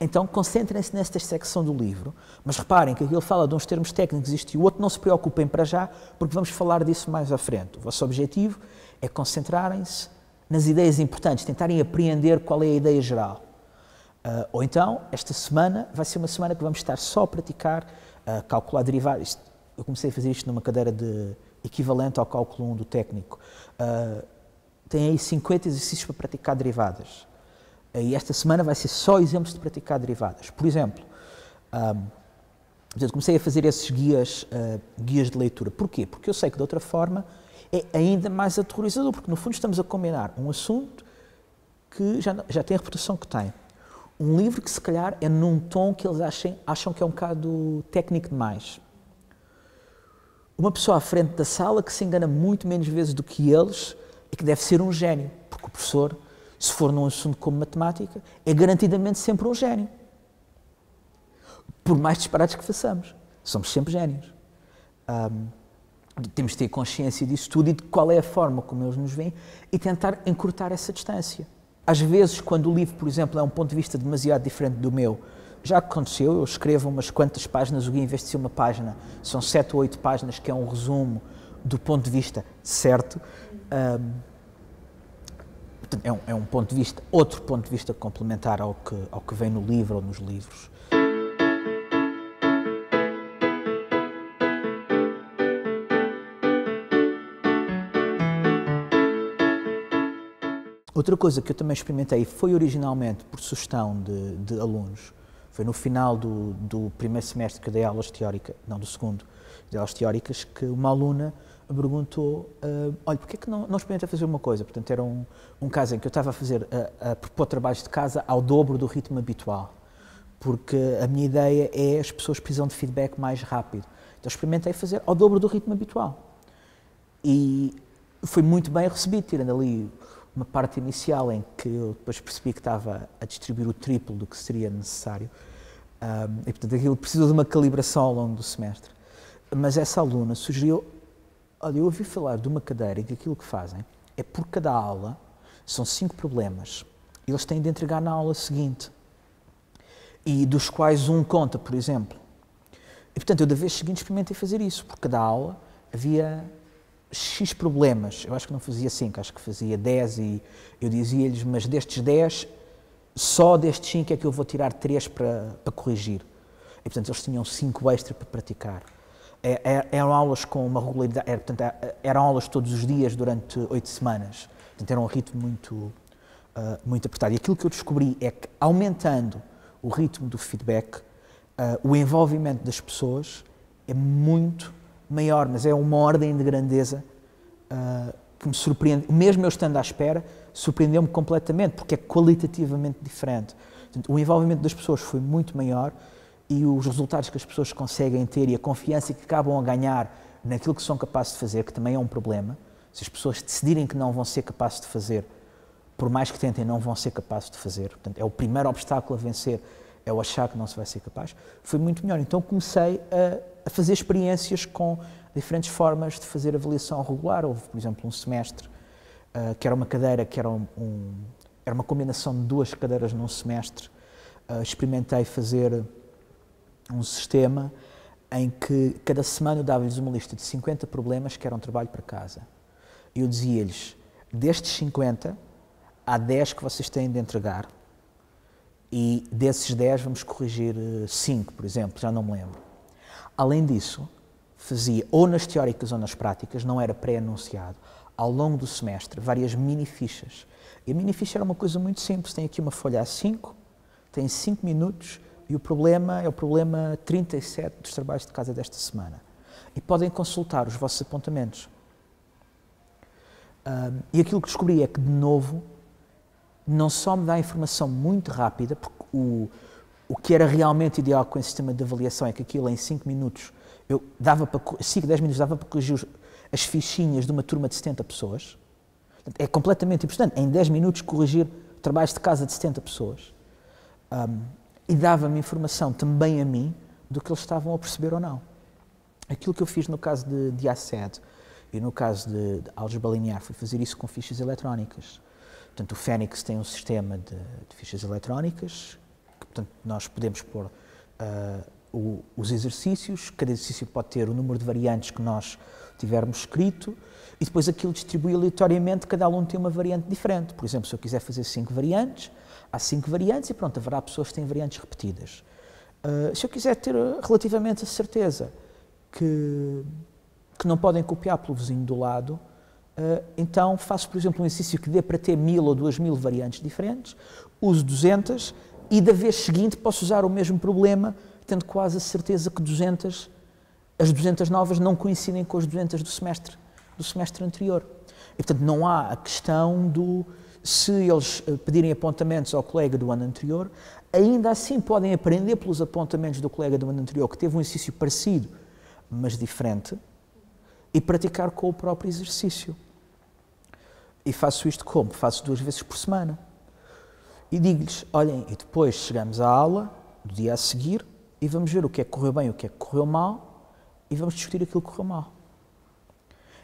Então concentrem-se nesta secção do livro, mas reparem que aquilo fala de uns termos técnicos isto e o outro, não se preocupem para já, porque vamos falar disso mais à frente. O vosso objetivo é concentrarem-se nas ideias importantes, tentarem apreender qual é a ideia geral. Ou então, esta semana vai ser uma semana que vamos estar só a praticar calcular derivadas. Eu comecei a fazer isto numa cadeira equivalente ao cálculo 1 do técnico. Tem aí 50 exercícios para praticar derivadas. E esta semana vai ser só exemplos de praticar derivadas. Por exemplo, comecei a fazer esses guias de leitura. Porquê? Porque eu sei que de outra forma é ainda mais aterrorizador, porque no fundo estamos a combinar um assunto que já tem a reputação que tem. Um livro que se calhar é num tom que eles acham que é um bocado técnico demais. Uma pessoa à frente da sala que se engana muito menos vezes do que eles e que deve ser um gênio, porque o professor, se for num assunto como matemática, é garantidamente sempre um gênio. Por mais disparates que façamos, somos sempre génios. Temos de ter consciência disso tudo e de qual é a forma como eles nos veem e tentar encurtar essa distância. Às vezes, quando o livro, por exemplo, é um ponto de vista demasiado diferente do meu, já aconteceu, eu escrevo umas quantas páginas, o guia, em vez de ser uma página, são 7 ou 8 páginas, que é um resumo do ponto de vista certo. É um ponto de vista, outro ponto de vista complementar ao que vem no livro ou nos livros. Outra coisa que eu também experimentei, foi originalmente por sugestão de alunos, foi no final do primeiro semestre que eu dei aulas teóricas, não, do segundo, dei aulas teóricas, que uma aluna me perguntou, olha, porquê é que não experimenta fazer uma coisa? Portanto, era um caso em que eu estava a propor trabalhos de casa ao dobro do ritmo habitual, porque a minha ideia é as pessoas precisam de feedback mais rápido. Então, experimentei fazer ao dobro do ritmo habitual. E foi muito bem recebido, tirando ali uma parte inicial em que eu depois percebi que estava a distribuir o triplo do que seria necessário. E, portanto, aquilo precisou de uma calibração ao longo do semestre. Mas essa aluna sugeriu, olha, eu ouvi falar de uma cadeira em que aquilo que fazem é por cada aula, são 5 problemas, eles têm de entregar na aula seguinte, e dos quais um conta, por exemplo, E, portanto, eu da vez seguinte experimentei fazer isso, porque cada aula havia X problemas. Eu acho que não fazia 5, acho que fazia 10 e eu dizia-lhes, mas destes 10, só destes 5 é que eu vou tirar 3 para corrigir. E, portanto, eles tinham 5 extra para praticar. Eram aulas com uma regularidade, eram aulas todos os dias durante 8 semanas. Portanto, era um ritmo muito apertado. E aquilo que eu descobri é que, aumentando o ritmo do feedback, o envolvimento das pessoas é muito maior, mas é uma ordem de grandeza que me surpreende. Mesmo eu estando à espera, surpreendeu-me completamente, porque é qualitativamente diferente. Portanto, o envolvimento das pessoas foi muito maior e os resultados que as pessoas conseguem ter e a confiança que acabam a ganhar naquilo que são capazes de fazer, que também é um problema. Se as pessoas decidirem que não vão ser capazes de fazer, por mais que tentem, não vão ser capazes de fazer. Portanto, é o primeiro obstáculo a vencer, é o achar que não se vai ser capaz. Foi muito melhor. Então comecei a fazer experiências com diferentes formas de fazer avaliação regular. Houve, por exemplo, um semestre que era uma cadeira, que era uma combinação de 2 cadeiras num semestre. Experimentei fazer um sistema em que cada semana eu dava-lhes uma lista de 50 problemas que eram trabalho para casa. Eu dizia-lhes, destes 50, há 10 que vocês têm de entregar e desses 10 vamos corrigir 5, por exemplo, já não me lembro. Além disso, fazia ou nas teóricas ou nas práticas, não era pré-anunciado, ao longo do semestre, várias mini-fichas. E a mini-ficha era uma coisa muito simples, tem aqui uma folha A5, tem 5 minutos e o problema é o problema 37 dos trabalhos de casa desta semana. E podem consultar os vossos apontamentos. E aquilo que descobri é que, de novo, não só me dá informação muito rápida, porque o que era realmente ideal com esse sistema de avaliação é que aquilo em 5 minutos, 5, 10 minutos dava para corrigir as fichinhas de uma turma de 70 pessoas. É completamente importante, em 10 minutos corrigir trabalhos de casa de 70 pessoas. E dava-me informação também a mim do que eles estavam a perceber ou não. Aquilo que eu fiz no caso de ACED e no caso de álgebra linear foi fazer isso com fichas eletrónicas. Portanto, o Fênix tem um sistema de fichas eletrónicas, que, portanto, nós podemos pôr os exercícios, cada exercício pode ter o número de variantes que nós tivermos escrito, e depois aquilo distribui aleatoriamente, cada aluno tem uma variante diferente. Por exemplo, se eu quiser fazer 5 variantes, há 5 variantes e pronto, haverá pessoas que têm variantes repetidas. Se eu quiser ter relativamente a certeza que não podem copiar pelo vizinho do lado, então faço, por exemplo, um exercício que dê para ter 1000 ou 2000 variantes diferentes, uso 200 e da vez seguinte posso usar o mesmo problema, tendo quase a certeza que as 200 novas não coincidem com as 200 do semestre anterior. E, portanto, não há a questão se eles pedirem apontamentos ao colega do ano anterior, ainda assim podem aprender pelos apontamentos do colega do ano anterior, que teve um exercício parecido, mas diferente, e praticar com o próprio exercício. E faço isto como? Faço 2 vezes por semana. E digo-lhes, olhem, e depois chegamos à aula, do dia a seguir, e vamos ver o que é que correu bem e o que é que correu mal, e vamos discutir aquilo que correu mal.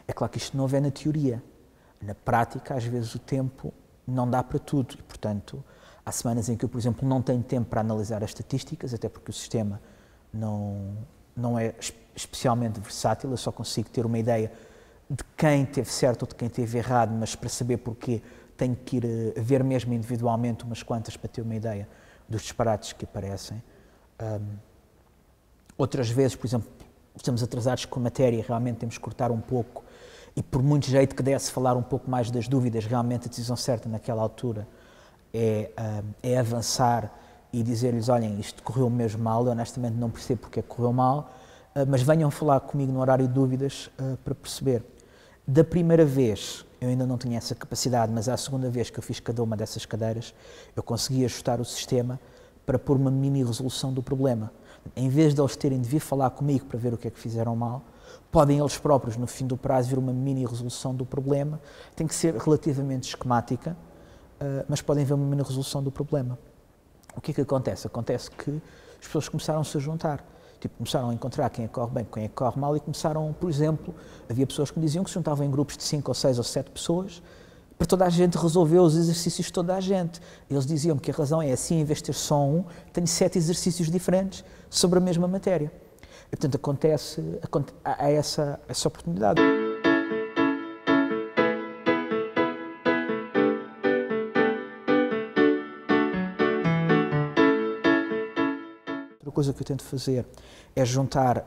É claro que isto não é na teoria. Na prática, às vezes o tempo não dá para tudo, e, portanto, há semanas em que eu, por exemplo, não tenho tempo para analisar as estatísticas, até porque o sistema não é especialmente versátil, eu só consigo ter uma ideia de quem teve certo ou de quem teve errado, mas para saber porquê tenho que ir ver mesmo individualmente umas quantas para ter uma ideia dos disparates que aparecem. Outras vezes, por exemplo, estamos atrasados com a matéria, realmente temos que cortar um pouco e por muito jeito que desse falar um pouco mais das dúvidas, realmente a decisão certa naquela altura é avançar e dizer-lhes, olhem, isto correu mesmo mal, eu honestamente não percebo porque é que correu mal, mas venham falar comigo no horário de dúvidas para perceber. Da primeira vez eu ainda não tinha essa capacidade, mas à segunda vez que eu fiz cada uma dessas cadeiras, eu consegui ajustar o sistema para pôr uma mini resolução do problema. Em vez de eles terem de vir falar comigo para ver o que é que fizeram mal, podem eles próprios, no fim do prazo, ver uma mini resolução do problema. Tem que ser relativamente esquemática, mas podem ver uma mini resolução do problema. O que é que acontece? Acontece que as pessoas começaram-se a juntar. Começaram a encontrar quem é que corre bem, quem é que corre mal e começaram, por exemplo, havia pessoas que me diziam que se juntavam em grupos de 5 ou 6 ou 7 pessoas para toda a gente resolver os exercícios de toda a gente. Eles diziam-me que a razão é assim, em vez de ter só um, tenho 7 exercícios diferentes sobre a mesma matéria. E, portanto, há essa oportunidade. Outra coisa que eu tento fazer é juntar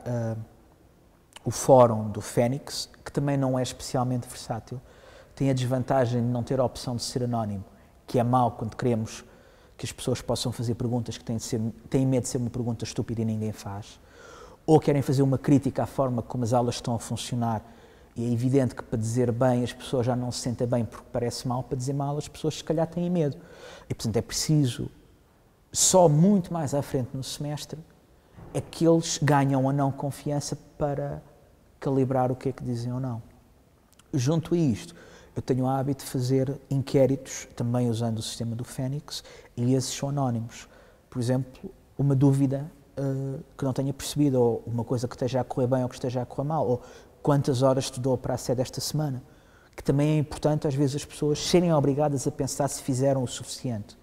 o fórum do Fónix, que também não é especialmente versátil, tem a desvantagem de não ter a opção de ser anónimo, que é mau quando queremos que as pessoas possam fazer perguntas que têm medo de ser uma pergunta estúpida e ninguém faz, ou querem fazer uma crítica à forma como as aulas estão a funcionar, e é evidente que para dizer bem as pessoas já não se sentem bem porque parece mal, para dizer mal as pessoas se calhar têm medo. E, portanto, é preciso, só muito mais à frente no semestre, é que eles ganham ou não confiança para calibrar o que é que dizem ou não. Junto a isto, eu tenho o hábito de fazer inquéritos, também usando o sistema do Fónix, e esses são anónimos. Por exemplo, uma dúvida que não tenha percebido, ou uma coisa que esteja a correr bem ou que esteja a correr mal, ou quantas horas estudou para a SED esta semana, que também é importante às vezes as pessoas serem obrigadas a pensar se fizeram o suficiente.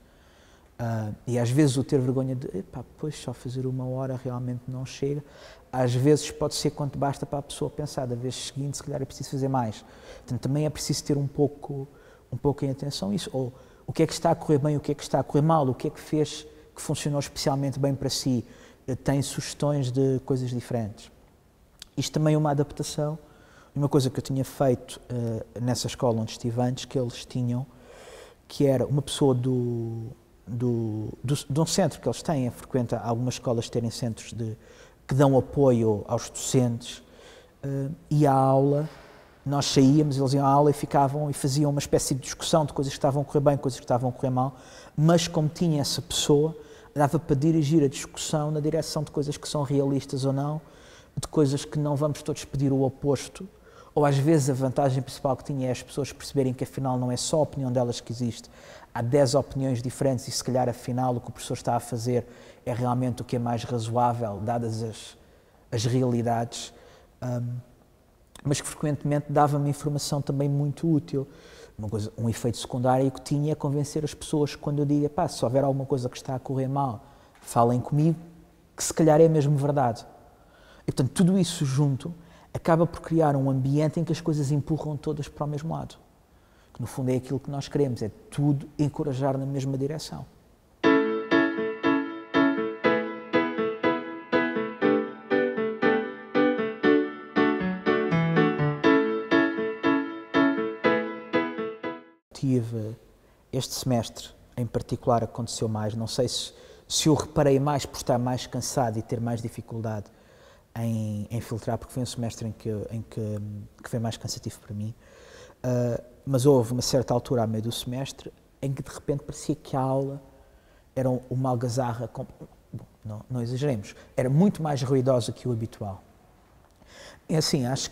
E às vezes o ter vergonha de, pois só fazer 1 hora realmente não chega, às vezes pode ser quanto basta para a pessoa pensar, da vez seguinte se calhar é preciso fazer mais. Portanto, também é preciso ter um pouco em atenção isso, ou o que é que está a correr bem, o que é que está a correr mal, o que é que fez que funcionou especialmente bem para si, tem sugestões de coisas diferentes. Isto também é uma adaptação, uma coisa que eu tinha feito nessa escola onde estive antes, que eles tinham, que era uma pessoa de um centro que eles têm, frequenta algumas escolas terem centros que dão apoio aos docentes, e à aula, nós saíamos, eles iam à aula e ficavam e faziam uma espécie de discussão de coisas que estavam a correr bem, coisas que estavam a correr mal, mas como tinha essa pessoa, dava para dirigir a discussão na direção de coisas que são realistas ou não, de coisas que não vamos todos pedir o oposto, ou às vezes a vantagem principal que tinha é as pessoas perceberem que afinal não é só a opinião delas que existe, há 10 opiniões diferentes e se calhar afinal o que o professor está a fazer é realmente o que é mais razoável, dadas as realidades, mas que frequentemente dava-me informação também muito útil. Um efeito secundário que tinha é convencer as pessoas quando eu digo, se houver alguma coisa que está a correr mal, falem comigo, que se calhar é mesmo verdade. E portanto tudo isso junto acaba por criar um ambiente em que as coisas empurram todas para o mesmo lado. Que no fundo é aquilo que nós queremos, é tudo encorajar na mesma direção. Tive este semestre em particular aconteceu mais, não sei se eu reparei mais por estar mais cansado e ter mais dificuldade em filtrar, porque foi um semestre em que foi mais cansativo para mim, mas houve uma certa altura, a meio do semestre, em que de repente parecia que a aula era uma algazarra, não exageremos, era muito mais ruidosa que o habitual. E assim, acho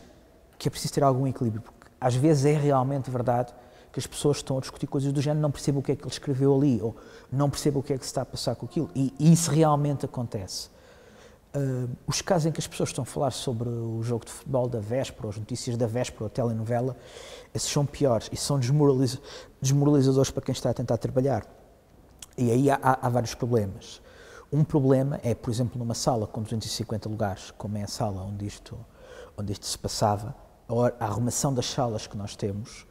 que é preciso ter algum equilíbrio, porque às vezes é realmente verdade que as pessoas estão a discutir coisas do género, não percebem o que é que ele escreveu ali, ou não percebem o que é que se está a passar com aquilo, e isso realmente acontece. Os casos em que as pessoas estão a falar sobre o jogo de futebol da véspera, ou as notícias da véspera, ou a telenovela, esses são piores e são desmoralizadores para quem está a tentar trabalhar. E aí há vários problemas. Um problema é, por exemplo, numa sala com 250 lugares, como é a sala onde isto se passava, a arrumação das salas que nós temos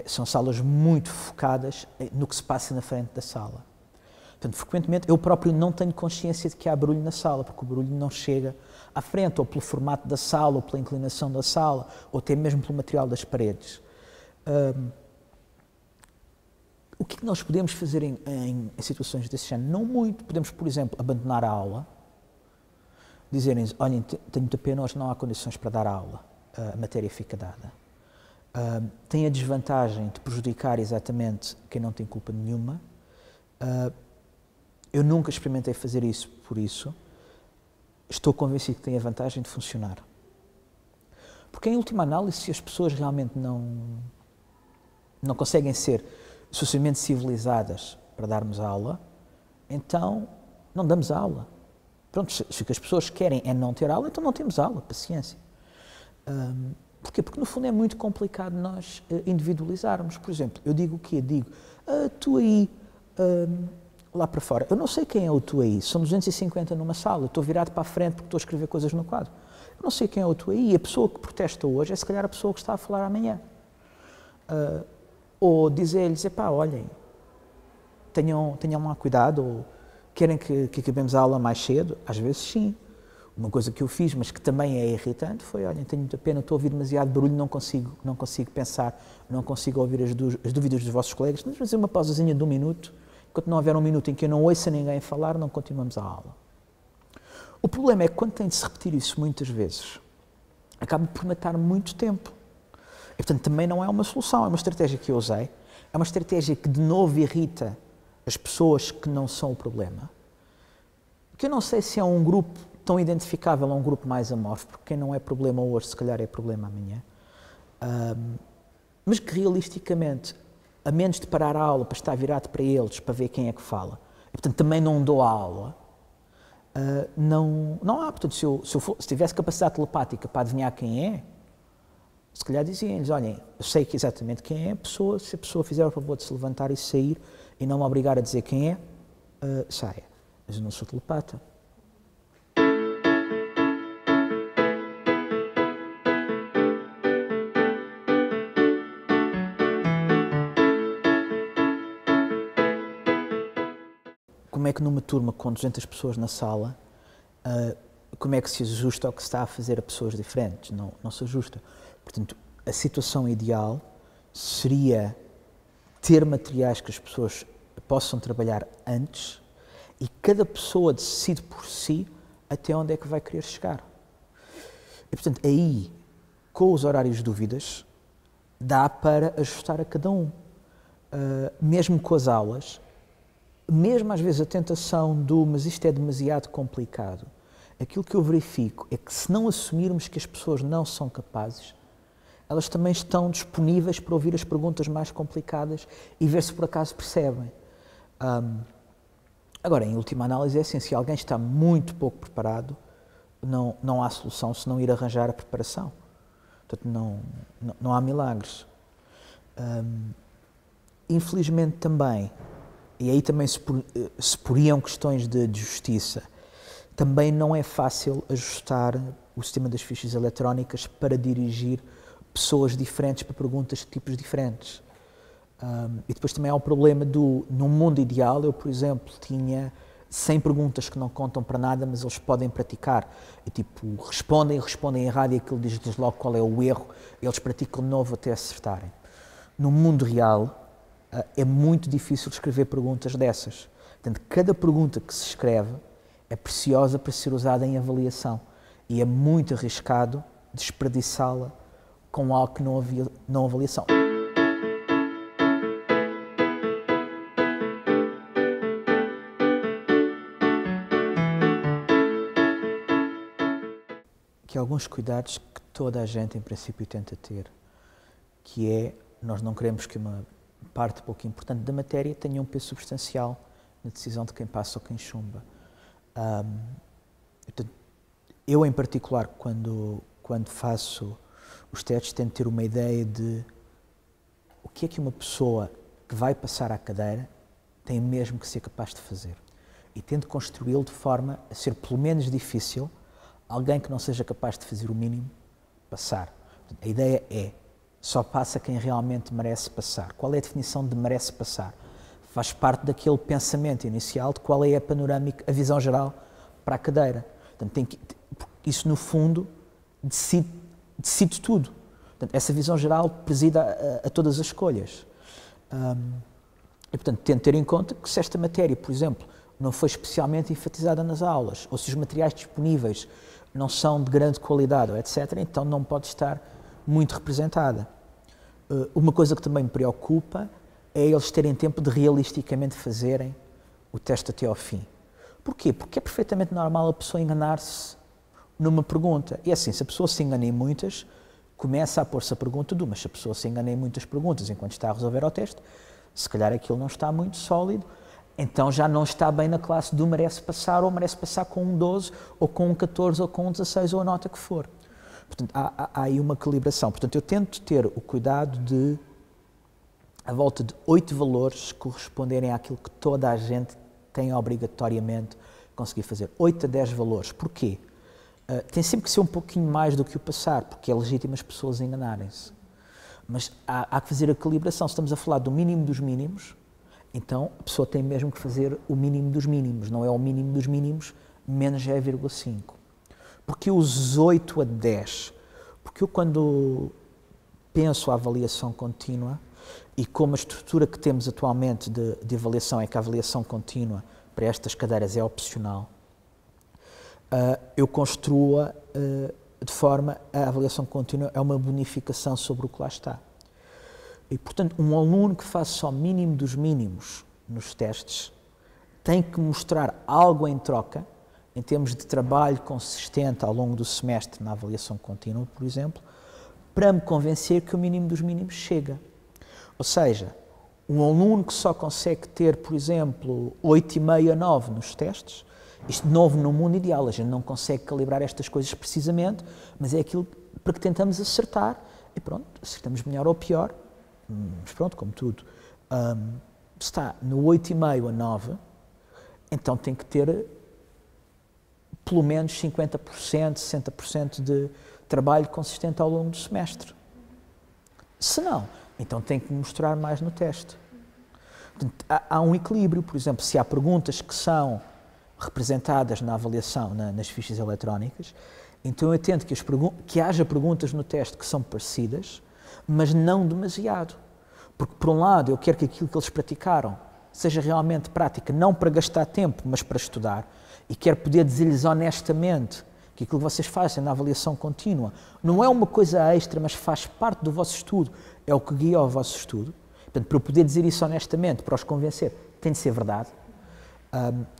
são salas muito focadas no que se passa na frente da sala. Portanto, frequentemente, eu próprio não tenho consciência de que há barulho na sala, porque o barulho não chega à frente, ou pelo formato da sala, ou pela inclinação da sala, ou até mesmo pelo material das paredes. O que é que nós podemos fazer em situações desse género? Não muito. Podemos, por exemplo, abandonar a aula, dizerem, olhem, tenho muita pena, hoje não há condições para dar a aula, a matéria fica dada. Tem a desvantagem de prejudicar exatamente quem não tem culpa nenhuma. Eu nunca experimentei fazer isso, por isso estou convencido que tem a vantagem de funcionar. Porque, em última análise, se as pessoas realmente não conseguem ser suficientemente civilizadas para darmos aula, então não damos aula. Pronto, se o que as pessoas querem é não ter aula, então não temos aula, paciência. Porquê? Porque, no fundo, é muito complicado nós individualizarmos. Por exemplo, eu digo o quê? Digo, tu aí... lá para fora. Eu não sei quem é o tu aí. São 250 numa sala. Eu estou virado para a frente porque estou a escrever coisas no quadro. Eu não sei quem é o tu aí. E a pessoa que protesta hoje é se calhar a pessoa que está a falar amanhã. Ou dizer-lhes, epá, olhem, tenham lá cuidado, ou querem que acabemos a aula mais cedo? Às vezes sim. Uma coisa que eu fiz, mas que também é irritante, foi, olhem, tenho muita pena, estou a ouvir demasiado barulho, não consigo pensar, não consigo ouvir as dúvidas dos vossos colegas, vamos fazer uma pausazinha de 1 minuto, enquanto não houver 1 minuto em que eu não ouça ninguém falar, não continuamos a aula. O problema é que quando tem de se repetir isso muitas vezes, acaba por matar muito tempo. E, portanto, também não é uma solução, é uma estratégia que eu usei, é uma estratégia que de novo irrita as pessoas que não são o problema, que eu não sei se é um grupo tão identificável a um grupo mais amorfo, porque quem não é problema hoje, se calhar é problema amanhã, mas que realisticamente, a menos de parar a aula para estar virado para eles, para ver quem é que fala, e, portanto, também não dou a aula, não há. Portanto, se tivesse capacidade telepática para adivinhar quem é, se calhar dizia-lhes, olhem, eu sei que exatamente quem é a pessoa, se a pessoa fizer o favor de se levantar e sair e não me obrigar a dizer quem é, saia. Mas eu não sou telepata. Como é que numa turma com 200 pessoas na sala, como é que se ajusta ao que se está a fazer a pessoas diferentes? Não se ajusta. Portanto, a situação ideal seria ter materiais que as pessoas possam trabalhar antes e cada pessoa decide por si até onde é que vai querer chegar. E, portanto, aí, com os horários de dúvidas, dá para ajustar a cada um. Mesmo com as aulas, mesmo às vezes a tentação mas isto é demasiado complicado, aquilo que eu verifico é que se não assumirmos que as pessoas não são capazes, elas também estão disponíveis para ouvir as perguntas mais complicadas e ver se por acaso percebem. Agora, em última análise, é assim, se alguém está muito pouco preparado, não há solução se não ir arranjar a preparação. Portanto, não há milagres. Infelizmente também, e aí também se poriam questões de justiça, também não é fácil ajustar o sistema das fichas eletrónicas para dirigir pessoas diferentes para perguntas de tipos diferentes. E depois também há o problema num mundo ideal, eu, por exemplo, tinha 100 perguntas que não contam para nada, mas eles podem praticar. E tipo, respondem errado e aquilo diz-lhes logo qual é o erro, eles praticam de novo até acertarem. No mundo real, é muito difícil escrever perguntas dessas. Portanto, cada pergunta que se escreve é preciosa para ser usada em avaliação e é muito arriscado desperdiçá-la com algo que não avaliação. Que há alguns cuidados que toda a gente, em princípio, tenta ter, que é, nós não queremos que uma parte pouco importante da matéria tenha um peso substancial na decisão de quem passa ou quem chumba. Eu, em particular, quando faço os testes, tento ter uma ideia de o que é que uma pessoa que vai passar à cadeira tem mesmo que ser capaz de fazer. E tento construí-lo de forma a ser pelo menos difícil alguém que não seja capaz de fazer o mínimo passar. A ideia é, só passa quem realmente merece passar. Qual é a definição de merece passar? Faz parte daquele pensamento inicial de qual é a panorâmica, a visão geral para a cadeira. Portanto, isso, no fundo, decide tudo. Portanto, essa visão geral preside a todas as escolhas. E, portanto, tento ter em conta que se esta matéria, por exemplo, não foi especialmente enfatizada nas aulas, ou se os materiais disponíveis não são de grande qualidade, etc., então não pode estar muito representada. Uma coisa que também me preocupa é eles terem tempo de realisticamente fazerem o teste até ao fim. Porquê? Porque é perfeitamente normal a pessoa enganar-se numa pergunta. E assim, se a pessoa se engana em muitas, começa a pôr-se a pergunta mas se a pessoa se engana em muitas perguntas enquanto está a resolver o teste, se calhar aquilo não está muito sólido, então já não está bem na classe do merece passar, ou merece passar com um 12, ou com um 14, ou com um 16, ou a nota que for. Portanto, há aí uma calibração. Portanto, eu tento ter o cuidado à volta de 8 valores corresponderem àquilo que toda a gente têm obrigatoriamente conseguir fazer 8 a 10 valores. Porquê? Tem sempre que ser um pouquinho mais do que o passar, porque é legítimo as pessoas enganarem-se. Mas há que fazer a calibração. Se estamos a falar do mínimo dos mínimos, então a pessoa tem mesmo que fazer o mínimo dos mínimos, não é o mínimo dos mínimos menos 0,5. Porque os 8 a 10? Porque eu, quando penso a avaliação contínua, e como a estrutura que temos atualmente de avaliação é que a avaliação contínua para estas cadeiras é opcional, eu construo-a de forma a avaliação contínua é uma bonificação sobre o que lá está. E, portanto, um aluno que faz só mínimo dos mínimos nos testes tem que mostrar algo em troca, em termos de trabalho consistente ao longo do semestre na avaliação contínua, por exemplo, para me convencer que o mínimo dos mínimos chega. Ou seja, um aluno que só consegue ter, por exemplo, 8,5 a 9 nos testes, isto de novo no mundo ideal, a gente não consegue calibrar estas coisas precisamente, mas é aquilo para que tentamos acertar e pronto, acertamos melhor ou pior, mas pronto, como tudo, se está no 8,5 a 9, então tem que ter pelo menos 50%, 60% de trabalho consistente ao longo do semestre. Se não, então tem que mostrar mais no teste. Portanto, há um equilíbrio, por exemplo, se há perguntas que são representadas na avaliação, nas fichas eletrónicas, então eu tento que haja perguntas no teste que são parecidas, mas não demasiado. Porque, por um lado, eu quero que aquilo que eles praticaram seja realmente prática, não para gastar tempo, mas para estudar, e quero poder dizer-lhes honestamente que aquilo que vocês fazem na avaliação contínua não é uma coisa extra, mas faz parte do vosso estudo, é o que guia o vosso estudo. Portanto, para eu poder dizer isso honestamente, para os convencer, tem de ser verdade.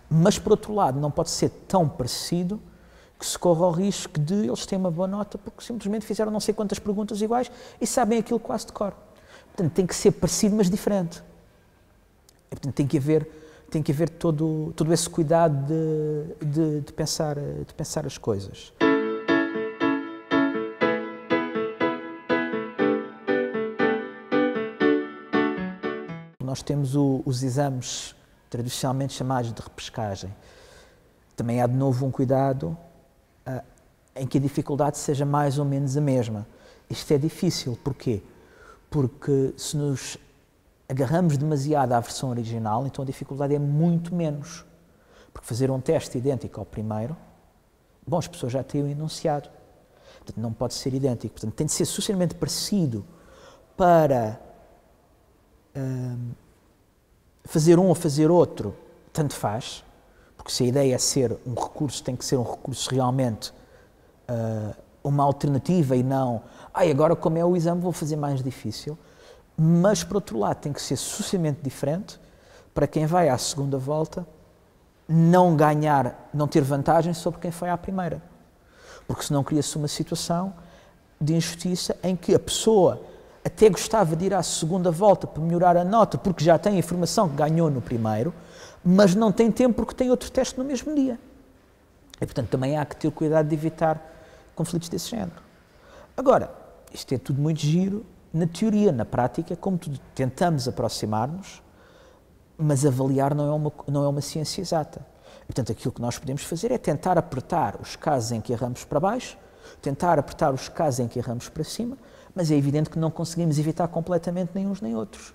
Mas, por outro lado, não pode ser tão parecido que se corra o risco de eles terem uma boa nota porque simplesmente fizeram não sei quantas perguntas iguais e sabem aquilo quase de cor. Portanto, tem que ser parecido, mas diferente. E, portanto, tem que haver todo esse cuidado de pensar as coisas. Nós temos os exames tradicionalmente chamados de repescagem. Também há de novo um cuidado em que a dificuldade seja mais ou menos a mesma. Isto é difícil, porquê? Porque se nos agarramos demasiado à versão original, então a dificuldade é muito menos. Porque fazer um teste idêntico ao primeiro, bom, as pessoas já têm o enunciado. Portanto, não pode ser idêntico. Portanto, tem de ser suficientemente parecido para fazer um ou fazer outro, tanto faz, porque se a ideia é ser um recurso, tem que ser um recurso realmente uma alternativa e não, agora como é o exame vou fazer mais difícil, mas por outro lado tem que ser suficientemente diferente para quem vai à segunda volta não ter vantagem sobre quem foi à primeira, porque senão cria-se uma situação de injustiça em que a pessoa até gostava de ir à segunda volta para melhorar a nota, porque já tem a informação que ganhou no primeiro, mas não tem tempo porque tem outro teste no mesmo dia. E, portanto, também há que ter cuidado de evitar conflitos desse género. Agora, isto é tudo muito giro na teoria, na prática, como tudo, tentamos aproximar-nos, mas avaliar não é uma ciência exata. Portanto, aquilo que nós podemos fazer é tentar apertar os casos em que erramos para baixo, tentar apertar os casos em que erramos para cima, mas é evidente que não conseguimos evitar completamente nem uns nem outros.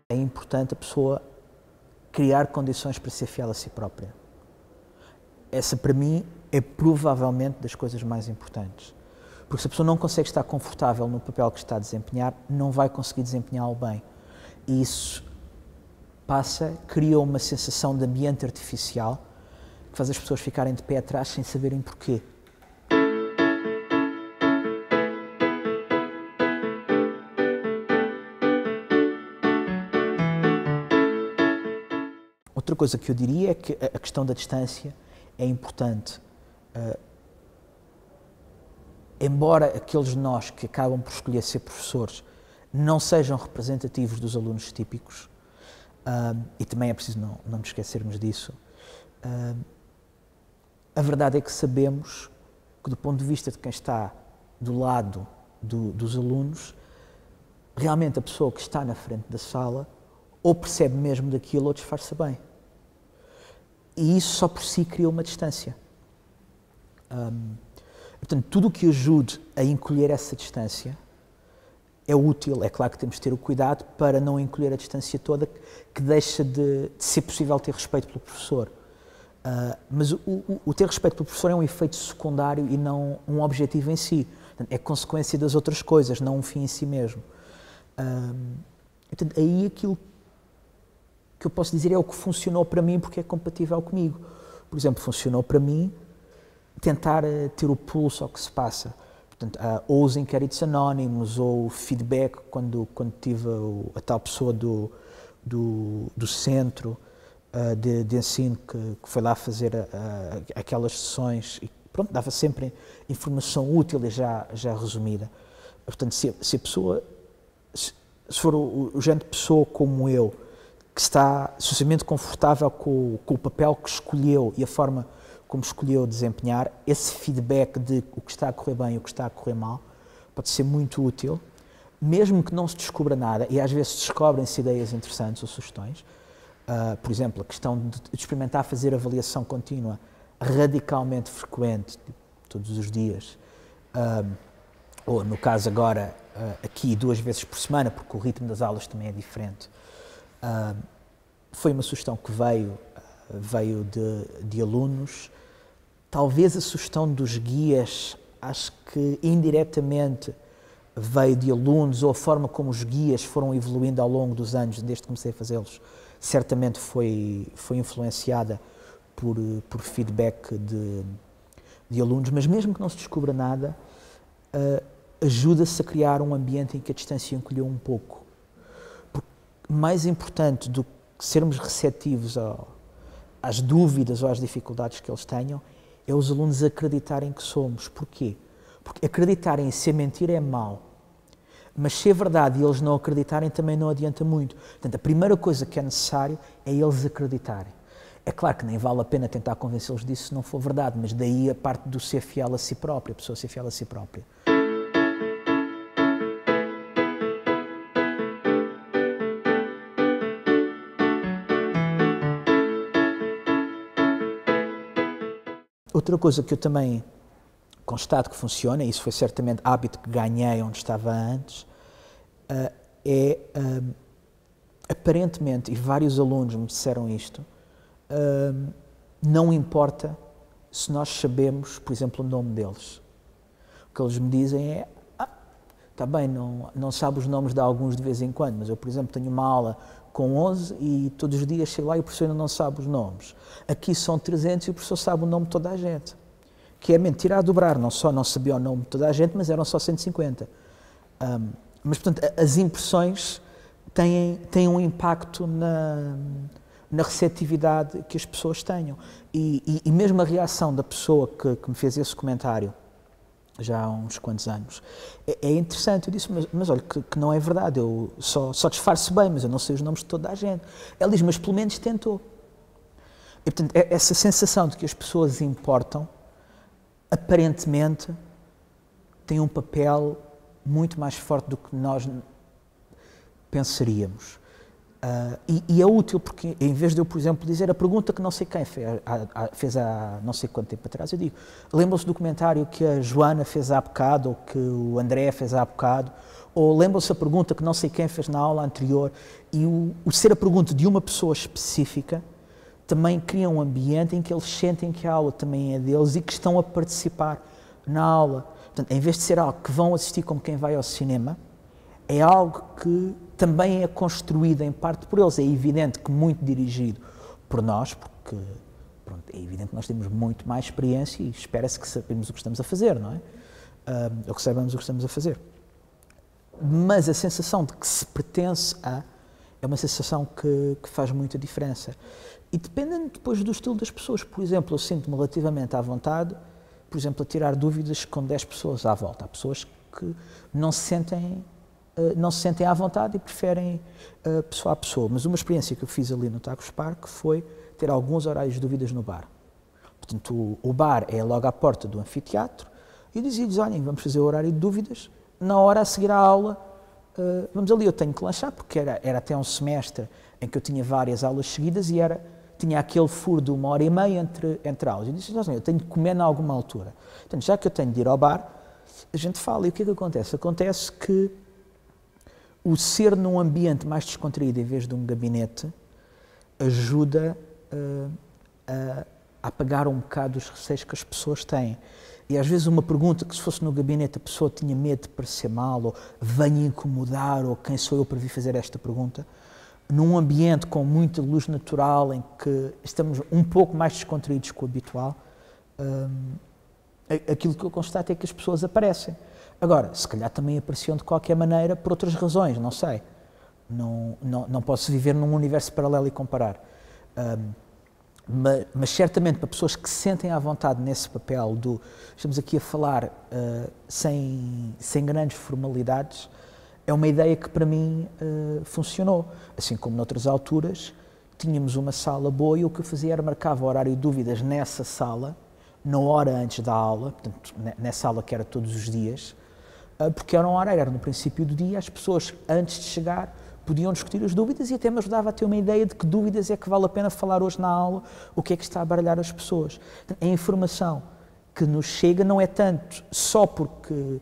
É importante a pessoa criar condições para ser fiel a si própria. Essa, para mim, é provavelmente das coisas mais importantes. Porque se a pessoa não consegue estar confortável no papel que está a desempenhar, não vai conseguir desempenhá-lo bem. E isso cria uma sensação de ambiente artificial que faz as pessoas ficarem de pé atrás sem saberem porquê. Outra coisa que eu diria é que a questão da distância é importante. Embora aqueles de nós que acabam por escolher ser professores não sejam representativos dos alunos típicos, e também é preciso não nos esquecermos disso, a verdade é que sabemos que, do ponto de vista de quem está do lado dos alunos, realmente a pessoa que está na frente da sala ou percebe mesmo daquilo ou disfarça bem. E isso só por si cria uma distância. Portanto, tudo o que ajude a encolher essa distância é útil. É claro que temos de ter o cuidado para não encolher a distância toda, que deixa de ser possível ter respeito pelo professor. Mas o ter respeito pelo professor é um efeito secundário e não um objetivo em si. Portanto, é consequência das outras coisas, não um fim em si mesmo. Portanto, aí aquilo que eu posso dizer é o que funcionou para mim porque é compatível comigo. Por exemplo, funcionou para mim tentar ter o pulso ao que se passa. Portanto, ou os inquéritos anónimos, ou o feedback quando tive a tal pessoa do centro de ensino que foi lá fazer aquelas sessões e pronto, dava sempre informação útil e já resumida. Portanto, se a pessoa, se for o género de pessoa como eu, que está suficientemente confortável com o papel que escolheu e a forma como escolheu desempenhar, esse feedback de o que está a correr bem e o que está a correr mal pode ser muito útil, mesmo que não se descubra nada, e às vezes descobrem-se ideias interessantes ou sugestões. Por exemplo, a questão de experimentar fazer avaliação contínua radicalmente frequente, tipo, todos os dias, ou no caso agora, aqui 2 vezes por semana, porque o ritmo das aulas também é diferente. Foi uma sugestão que veio de alunos. Talvez a sugestão dos guias, acho que indiretamente veio de alunos, ou a forma como os guias foram evoluindo ao longo dos anos, desde que comecei a fazê-los, certamente foi influenciada por feedback de alunos, mas mesmo que não se descubra nada, ajuda-se a criar um ambiente em que a distância encolheu um pouco. Porque mais importante do que sermos receptivos às dúvidas ou às dificuldades que eles tenham, é os alunos acreditarem que somos. Porquê? Porque acreditarem em ser mentira é mau. Mas se é verdade e eles não acreditarem, também não adianta muito. Portanto, a primeira coisa que é necessário é eles acreditarem. É claro que nem vale a pena tentar convencê-los disso se não for verdade, mas daí a parte do ser fiel a si próprio, a pessoa ser fiel a si própria. Outra coisa que eu também constato que funciona, e isso foi certamente hábito que ganhei onde estava antes, aparentemente, e vários alunos me disseram isto, não importa se nós sabemos, por exemplo, o nome deles. O que eles me dizem é, está bem, não sabe os nomes de alguns de vez em quando, mas eu, por exemplo, tenho uma aula com 11 e todos os dias chego lá e o professor ainda não sabe os nomes. Aqui são 300 e o professor sabe o nome de toda a gente. Que é mentira a dobrar, não só não sabia o nome de toda a gente, mas eram só 150. Mas, portanto, as impressões têm um impacto na receptividade que as pessoas tenham. E mesmo a reação da pessoa que me fez esse comentário, já há uns quantos anos, é interessante. Eu disse, mas olha, que não é verdade, eu só disfarço bem, mas eu não sei os nomes de toda a gente. Ela diz, mas pelo menos tentou. E, portanto, essa sensação de que as pessoas importam, aparentemente, tem um papel muito mais forte do que nós pensaríamos. E é útil porque, em vez de eu, por exemplo, dizer a pergunta que não sei quem fez há não sei quanto tempo atrás, eu digo, lembram-se do comentário que a Joana fez há bocado, ou que o André fez há bocado, ou lembram-se a pergunta que não sei quem fez na aula anterior, e o ser a pergunta de uma pessoa específica também cria um ambiente em que eles sentem que a aula também é deles e que estão a participar na aula. Portanto, em vez de ser algo que vão assistir como quem vai ao cinema, é algo que também é construído em parte por eles. É evidente que muito dirigido por nós, porque pronto, é evidente que nós temos muito mais experiência e espera-se que sabemos o que estamos a fazer, não é? Ou que saibamos o que estamos a fazer. Mas a sensação de que se pertence a é uma sensação que faz muita diferença. E dependendo depois do estilo das pessoas. Por exemplo, eu sinto-me relativamente à vontade, por exemplo, a tirar dúvidas com 10 pessoas à volta. Há pessoas que não se sentem à vontade e preferem pessoa a pessoa. Mas uma experiência que eu fiz ali no Tagus Park foi ter alguns horários de dúvidas no bar. Portanto, o bar é logo à porta do anfiteatro e eu dizia-lhes, olhem, vamos fazer o horário de dúvidas na hora a seguir à aula, vamos ali, eu tenho que lanchar, porque era até um semestre em que eu tinha várias aulas seguidas e tinha aquele furo de 1h30 entre aulas. Eu disse, eu tenho que comer em alguma altura. Portanto, já que eu tenho de ir ao bar, a gente fala. E o que é que acontece? Acontece que o ser num ambiente mais descontraído em vez de um gabinete ajuda a apagar um bocado os receios que as pessoas têm. E às vezes uma pergunta que se fosse no gabinete a pessoa tinha medo de parecer mal, ou venho incomodar, ou quem sou eu para vir fazer esta pergunta, num ambiente com muita luz natural, em que estamos um pouco mais descontraídos que o habitual, aquilo que eu constato é que as pessoas aparecem. Agora, se calhar também apareciam de qualquer maneira por outras razões, não sei. Não posso viver num universo paralelo e comparar. Mas certamente para pessoas que se sentem à vontade nesse papel do estamos aqui a falar sem grandes formalidades, é uma ideia que para mim funcionou. Assim como noutras alturas, tínhamos uma sala boa e o que eu fazia era marcava o horário de dúvidas nessa sala, na hora antes da aula, portanto, nessa aula que era todos os dias, porque era um horário, era no princípio do dia, as pessoas antes de chegar podiam discutir as dúvidas e até me ajudava a ter uma ideia de que dúvidas é que vale a pena falar hoje na aula, o que é que está a baralhar as pessoas. A informação que nos chega não é tanto só porque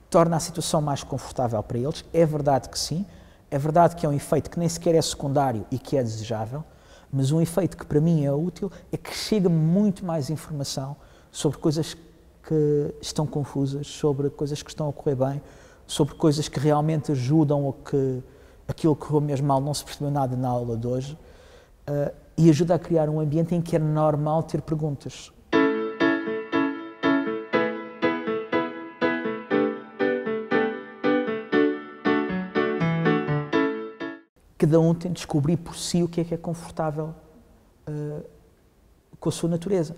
torna a situação mais confortável para eles, é verdade que sim, é verdade que é um efeito que nem sequer é secundário e que é desejável, mas um efeito que para mim é útil é que chega muito mais informação sobre coisas que estão confusas, sobre coisas que estão a correr bem, sobre coisas que realmente ajudam ou que aquilo que correu mesmo mal não se percebeu nada na aula de hoje, e ajuda a criar um ambiente em que é normal ter perguntas. Cada um tem de descobrir por si o que é confortável com a sua natureza.